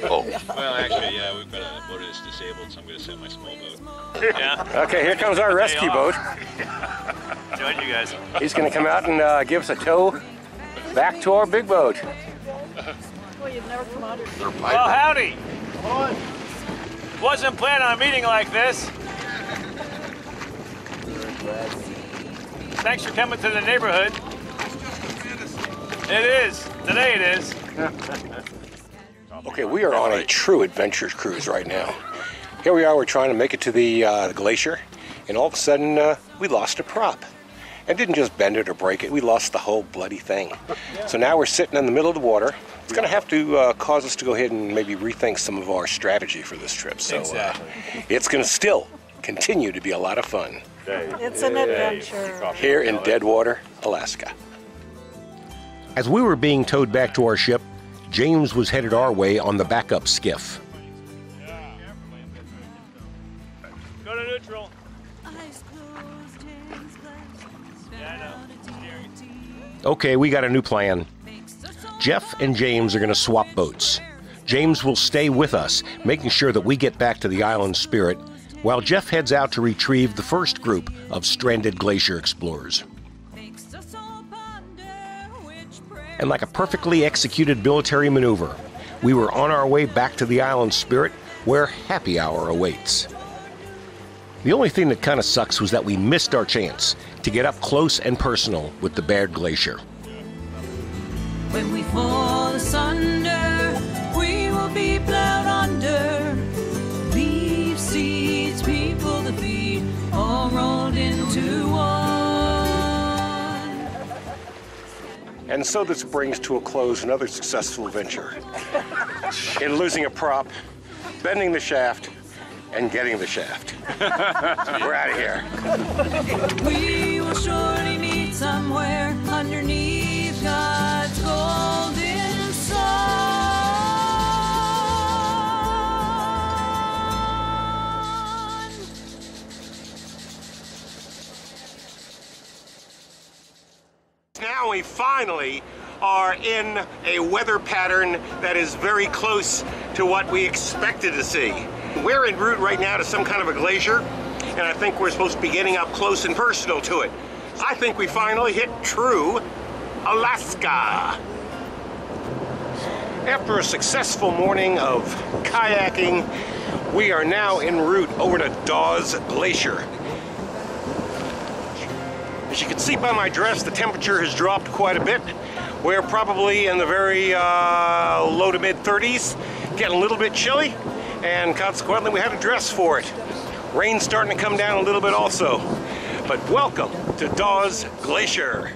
Oh. Well, actually, yeah, we've got a boat that's disabled, so I'm going to send my small boat. Yeah. Okay, here comes our rescue boat. Join you guys. He's going to come out and give us a tow back to our big boat. Well, you've never come out here. Well, howdy. Wasn't planning on a meeting like this. Thanks for coming to the neighborhood. It is. Today it is. Okay, we are on a true adventure cruise right now. Here we are, we're trying to make it to the glacier, and all of a sudden we lost a prop. And didn't just bend it or break it, we lost the whole bloody thing. So now we're sitting in the middle of the water. It's going to have to cause us to go ahead and maybe rethink some of our strategy for this trip. So it's going to still continue to be a lot of fun. It's an adventure. Here in Deadwater, Alaska. As we were being towed back to our ship, James was headed our way on the backup skiff. Go to neutral. Okay, we got a new plan. Jeff and James are going to swap boats. James will stay with us, making sure that we get back to the island's Spirit, while Jeff heads out to retrieve the first group of stranded glacier explorers. And like a perfectly executed military maneuver, we were on our way back to the island's Spirit, where happy hour awaits. The only thing that kind of sucks was that we missed our chance to get up close and personal with the Baird Glacier. When we fall asunder, we will be plowed under. Leaves, seeds, people to feed, all rolled into one. And so this brings to a close another successful venture in losing a prop, bending the shaft, and getting the shaft. We're out of here. We will surely meet somewhere underneath God's golden sun. Now we finally are in a weather pattern that is very close to what we expected to see. We're en route right now to some kind of a glacier, and I think we're supposed to be getting up close and personal to it. I think we finally hit true Alaska. After a successful morning of kayaking, we are now en route over to Dawes Glacier. As you can see by my dress, the temperature has dropped quite a bit. We're probably in the very low to mid 30s, getting a little bit chilly, and consequently we had to dress for it. Rain's starting to come down a little bit also. But welcome to Dawes Glacier.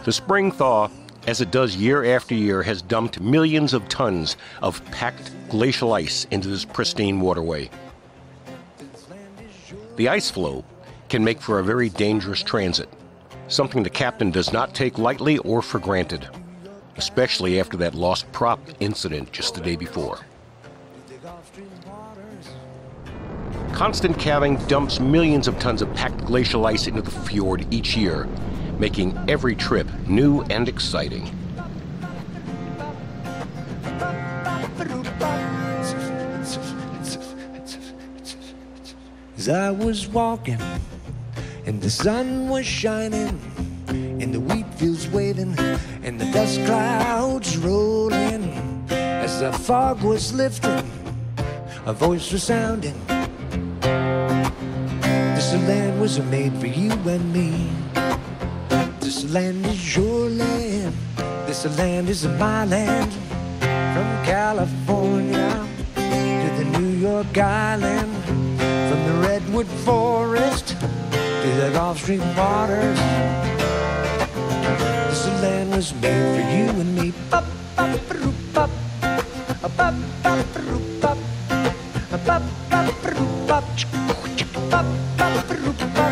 The spring thaw, as it does year after year, has dumped millions of tons of packed glacial ice into this pristine waterway. The ice flow can make for a very dangerous transit, something the captain does not take lightly or for granted, especially after that lost prop incident just the day before. Constant calving dumps millions of tons of packed glacial ice into the fjord each year, making every trip new and exciting. As I was walking and the sun was shining and the wheat fields waving and the dust clouds rolling, as the fog was lifting, a voice was sounding. This land was made for you and me. This land is your land. This land is my land. From California to the New York Island, from the redwood forest to the Gulf Stream waters. This land was made for you and me. Bop, bop, ba-roop, bop. Bop, bop, ba-roop, bop. Bop, bop, ba-roop, bop. Bop, bop, ba-roop, bop.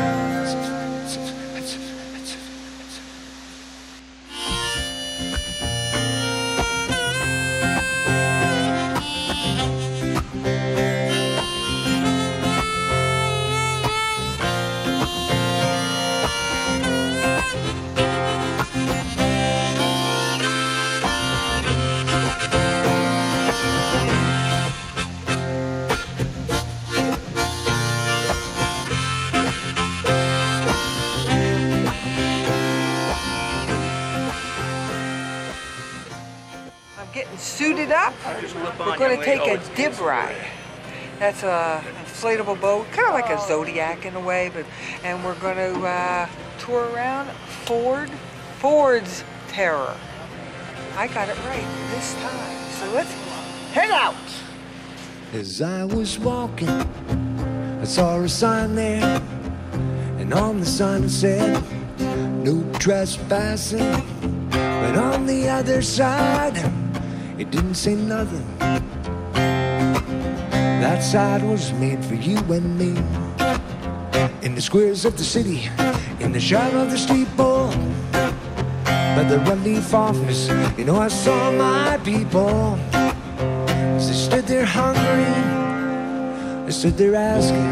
Suited up, we're going to take a dib ride. That's a inflatable boat, kind of like a Zodiac in a way, and we're going to tour around Ford's Terror. I got it right this time, so let's head out. As I was walking, I saw a sign there, and on the sign it said, no trespassing, but on the other side, it didn't say nothing. That side was made for you and me. In the squares of the city, in the shadow of the steeple, by the relief office, you know I saw my people. As they stood there hungry, they stood there asking,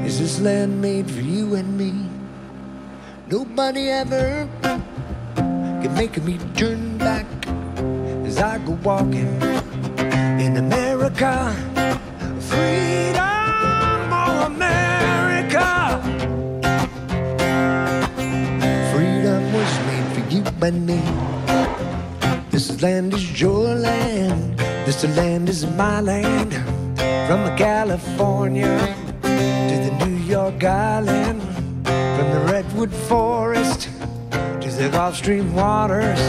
is this land made for you and me? Nobody ever can make me turn back as I go walking in America. Freedom, oh America. Freedom was made for you and me. This land is your land. This land is my land. From California to the New York Island, from the redwood forest to the Gulf Stream waters.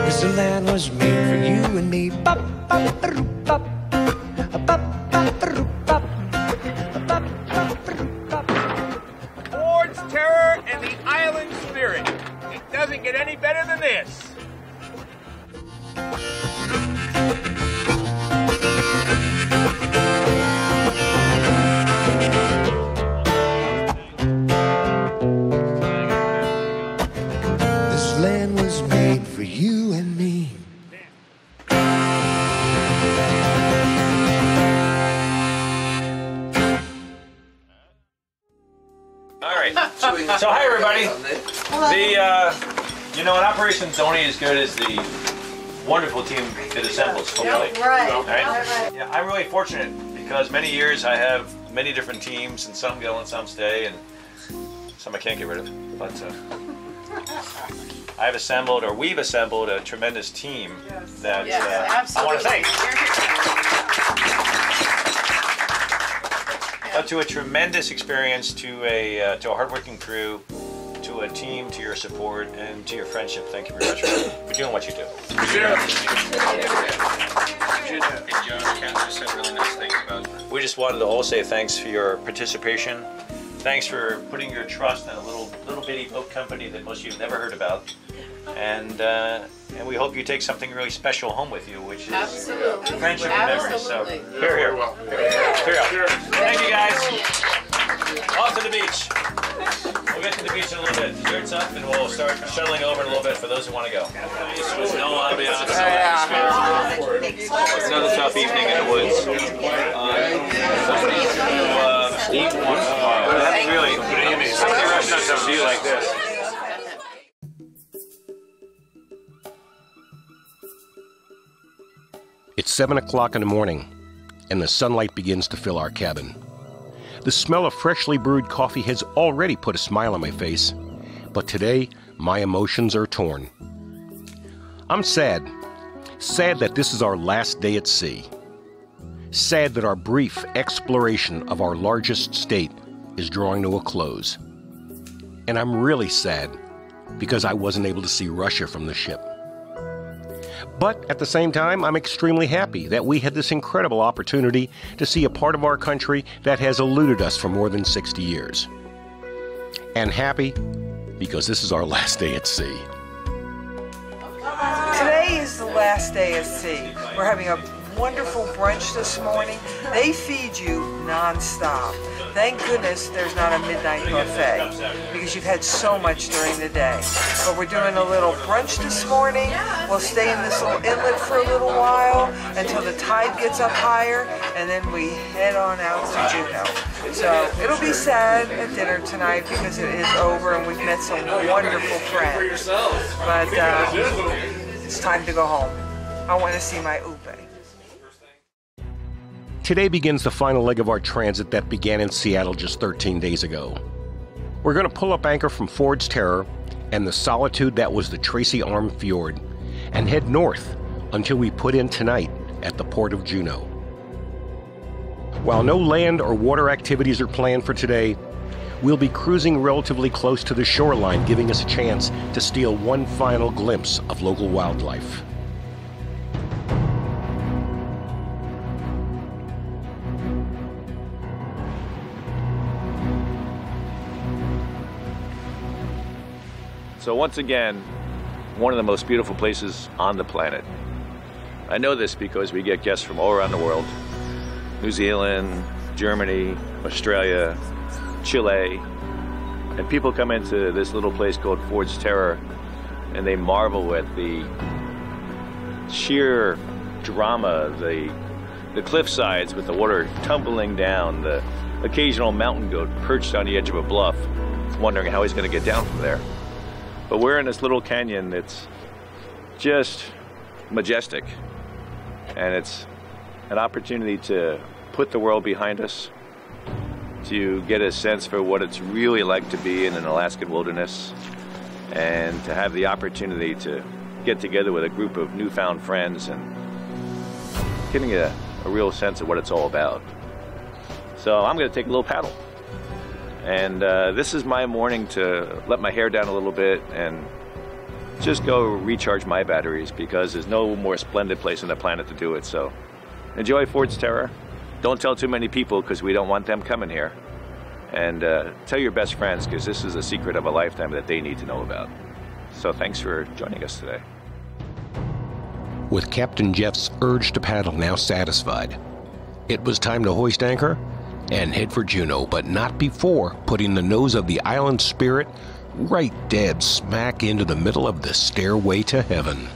This land was made for you and me. Bop, bop, ba-roop, bop. Bop, bop, ba-roop, bop. Bop, bop, ba-roop, bop. Ford's Terror and the Island Spirit. It doesn't get any better than this. So hi everybody. You know, an operation is only as good as the wonderful team it assembles. Hopefully. Right. Yeah, I'm really fortunate because many years I have many different teams, and some go and some stay, and some I can't get rid of. But I've assembled, or we've assembled, a tremendous team that I want to thank. To a tremendous experience, to a hardworking crew, to a team, to your support, and to your friendship. Thank you very much for doing what you do. We just wanted to all say thanks for your participation. Thanks for putting your trust in a little bitty boat company that most of you have never heard about. And we hope you take something really special home with you, which is friendship and memories. So here. Thank you guys. Off to the beach. We'll get to the beach in a little bit. Dessert's up, and we'll start shuttling over in a little bit for those who want to go. This was no ambiance. It's another tough evening in the woods. Steve wants that's really how many restaurants do you like this? It's 7 o'clock in the morning, and the sunlight begins to fill our cabin. The smell of freshly brewed coffee has already put a smile on my face, but today my emotions are torn. I'm sad that this is our last day at sea. Sad that our brief exploration of our largest state is drawing to a close. And I'm really sad because I wasn't able to see Russia from the ship. But at the same time, I'm extremely happy that we had this incredible opportunity to see a part of our country that has eluded us for more than 60 years. And happy because this is our last day at sea. Today is the last day at sea. We're having a wonderful brunch this morning. They feed you non-stop. Thank goodness there's not a midnight buffet because you've had so much during the day. But we're doing a little brunch this morning. We'll stay in this little inlet for a little while until the tide gets up higher, and then we head on out to Juneau. So it'll be sad at dinner tonight because it is over and we've met some wonderful friends. But it's time to go home. I want to see my Upe. Today begins the final leg of our transit that began in Seattle just 13 days ago. We're going to pull up anchor from Ford's Terror and the solitude that was the Tracy Arm Fjord and head north until we put in tonight at the port of Juneau. While no land or water activities are planned for today, we'll be cruising relatively close to the shoreline, giving us a chance to steal one final glimpse of local wildlife. So once again, one of the most beautiful places on the planet. I know this because we get guests from all around the world. New Zealand, Germany, Australia, Chile. And people come into this little place called Ford's Terror and they marvel at the sheer drama, the cliff sides with the water tumbling down, the occasional mountain goat perched on the edge of a bluff, wondering how he's going to get down from there. But we're in this little canyon that's just majestic, and it's an opportunity to put the world behind us, to get a sense for what it's really like to be in an Alaskan wilderness, and to have the opportunity to get together with a group of newfound friends and getting a real sense of what it's all about. So I'm going to take a little paddle. And this is my morning to let my hair down a little bit and just go recharge my batteries because there's no more splendid place on the planet to do it. So enjoy Ford's Terror. Don't tell too many people because we don't want them coming here. And tell your best friends because this is a secret of a lifetime that they need to know about. So thanks for joining us today. With Captain Jeff's urge to paddle now satisfied, it was time to hoist anchor and head for Juneau, but not before putting the nose of the Island Spirit right dead smack into the middle of the stairway to heaven.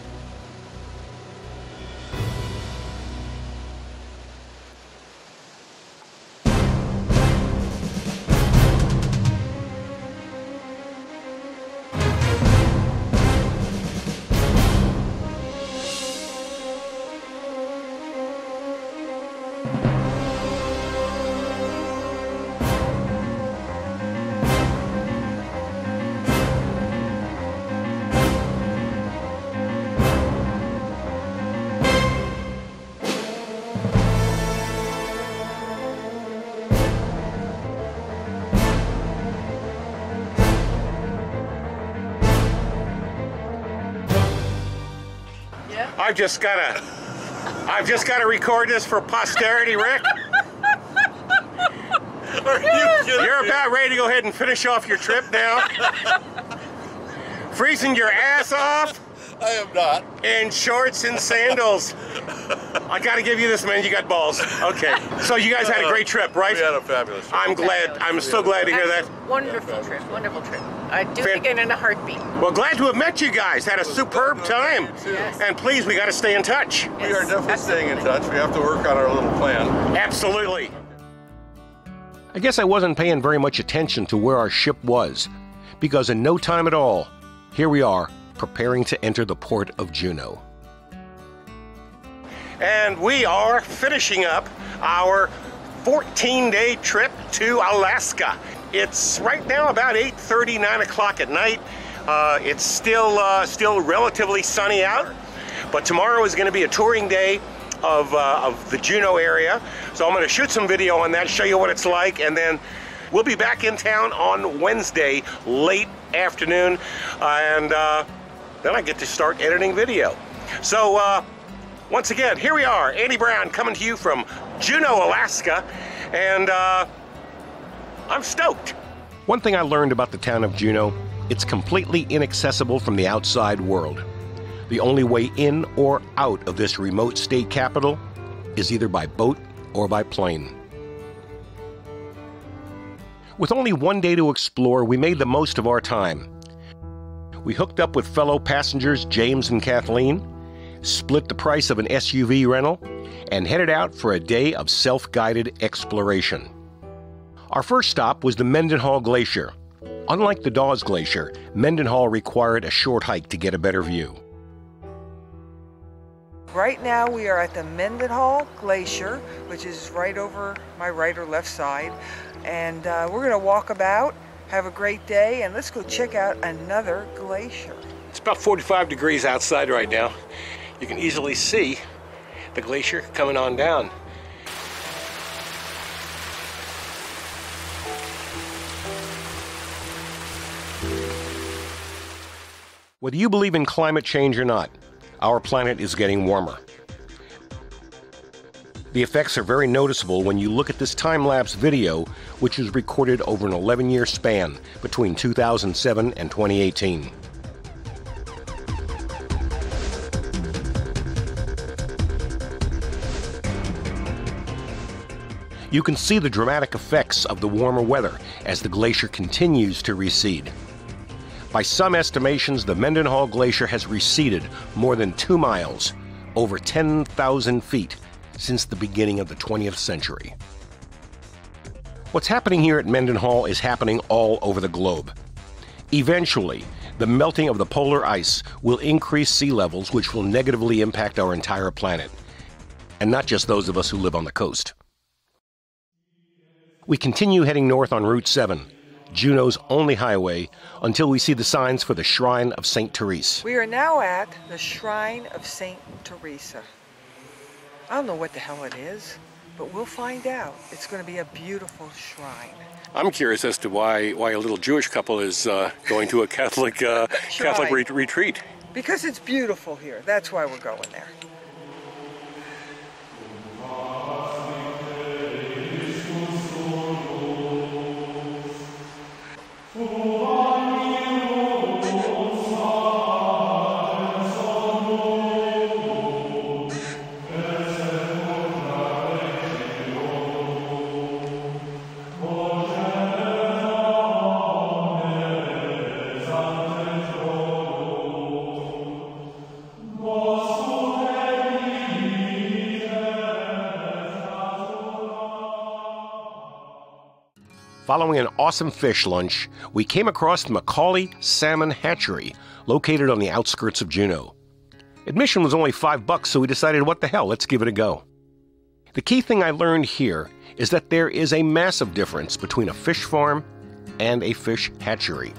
I've just gotta record this for posterity, Rick. Are you kidding You're me? about ready to go ahead and finish off your trip now. Freezing your ass off. I am not. In shorts and sandals. I gotta give you this, man. You got balls. Okay. So you guys had a great trip, right? We had a fabulous trip. I'm glad. I'm so glad to hear that. Wonderful trip, wonderful trip. I'd do it again in a heartbeat. Well, glad to have met you guys. Had a superb time. Yes. And please, we got to stay in touch. We are definitely staying in touch. We have to work on our little plan. Absolutely. I guess I wasn't paying very much attention to where our ship was, because in no time at all, here we are, preparing to enter the port of Juneau. And we are finishing up our 14-day trip to Alaska. It's right now about 8:30, 9 o'clock at night. It's still relatively sunny out, but tomorrow is going to be a touring day of the Juneau area. So I'm going to shoot some video on that, show you what it's like, and then we'll be back in town on Wednesday, late afternoon, and then I get to start editing video. So once again, here we are, Andy Brown coming to you from Juneau, Alaska, and I'm stoked. One thing I learned about the town of Juneau, it's completely inaccessible from the outside world. The only way in or out of this remote state capital is either by boat or by plane. With only one day to explore, we made the most of our time. We hooked up with fellow passengers James and Kathleen, split the price of an SUV rental, and headed out for a day of self-guided exploration. Our first stop was the Mendenhall Glacier. Unlike the Dawes Glacier, Mendenhall required a short hike to get a better view. Right now we are at the Mendenhall Glacier, which is right over my right or left side. And we're going to walk about, have a great day, and let's go check out another glacier. It's about 45 degrees outside right now. You can easily see the glacier coming on down. Whether you believe in climate change or not, our planet is getting warmer. The effects are very noticeable when you look at this time-lapse video, which was recorded over an 11-year span between 2007 and 2018. You can see the dramatic effects of the warmer weather as the glacier continues to recede. By some estimations, the Mendenhall Glacier has receded more than 2 miles, over 10,000 feet, since the beginning of the 20th century. What's happening here at Mendenhall is happening all over the globe. Eventually, the melting of the polar ice will increase sea levels, which will negatively impact our entire planet, and not just those of us who live on the coast. We continue heading north on Route 7, Juneau's only highway, until we see the signs for the Shrine of St. Teresa. We are now at the Shrine of St. Teresa. I don't know what the hell it is, but we'll find out. It's going to be a beautiful shrine. I'm curious as to why a little Jewish couple is going to a Catholic retreat. Because it's beautiful here. That's why we're going there. Following an awesome fish lunch, we came across the Macaulay Salmon Hatchery, located on the outskirts of Juneau. Admission was only $5, so we decided, what the hell, let's give it a go. The key thing I learned here is that there is a massive difference between a fish farm and a fish hatchery.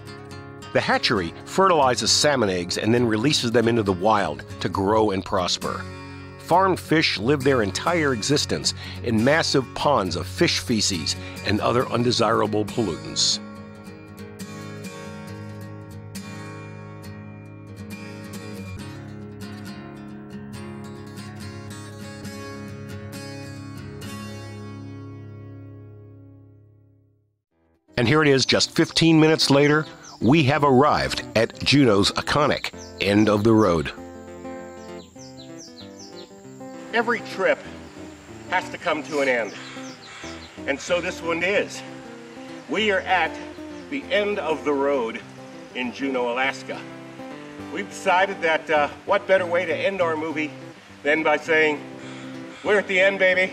The hatchery fertilizes salmon eggs and then releases them into the wild to grow and prosper. Farmed fish live their entire existence in massive ponds of fish feces and other undesirable pollutants. And here it is, just 15 minutes later, we have arrived at Juneau's iconic end of the road. Every trip has to come to an end. And so this one is. We are at the end of the road in Juneau, Alaska. We've decided that what better way to end our movie than by saying, we're at the end, baby.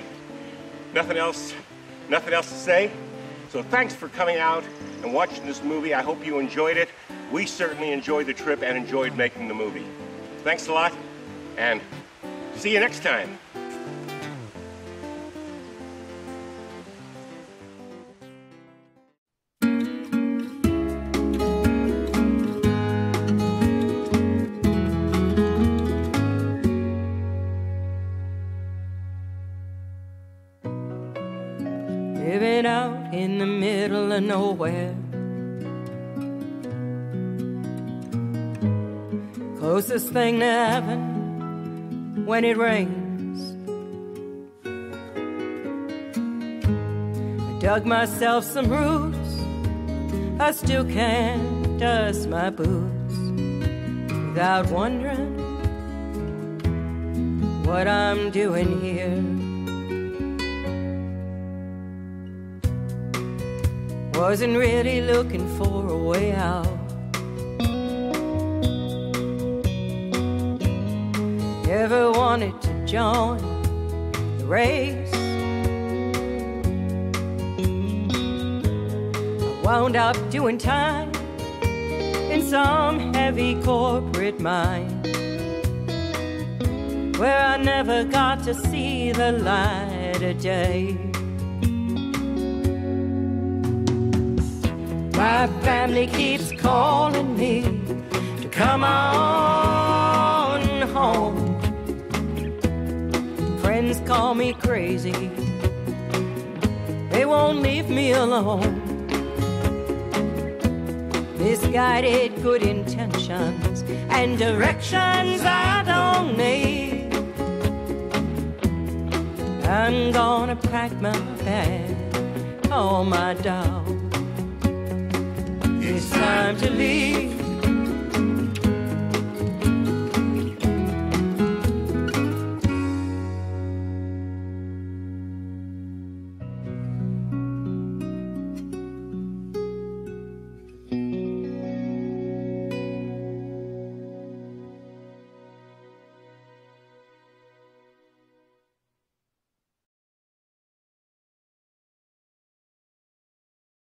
Nothing else to say. So thanks for coming out and watching this movie. I hope you enjoyed it. We certainly enjoyed the trip and enjoyed making the movie. Thanks a lot, and see you next time. Living out in the middle of nowhere, closest thing to heaven when it rains. I dug myself some roots, I still can't dust my boots without wondering what I'm doing here. Wasn't really looking for a way out. Never wanted to join the race. I wound up doing time in some heavy corporate mine, where I never got to see the light of day. My family keeps calling me to come on home. Friends call me crazy, they won't leave me alone. Misguided good intentions and directions I don't need. I'm gonna pack my bag, call my dog. It's time to leave.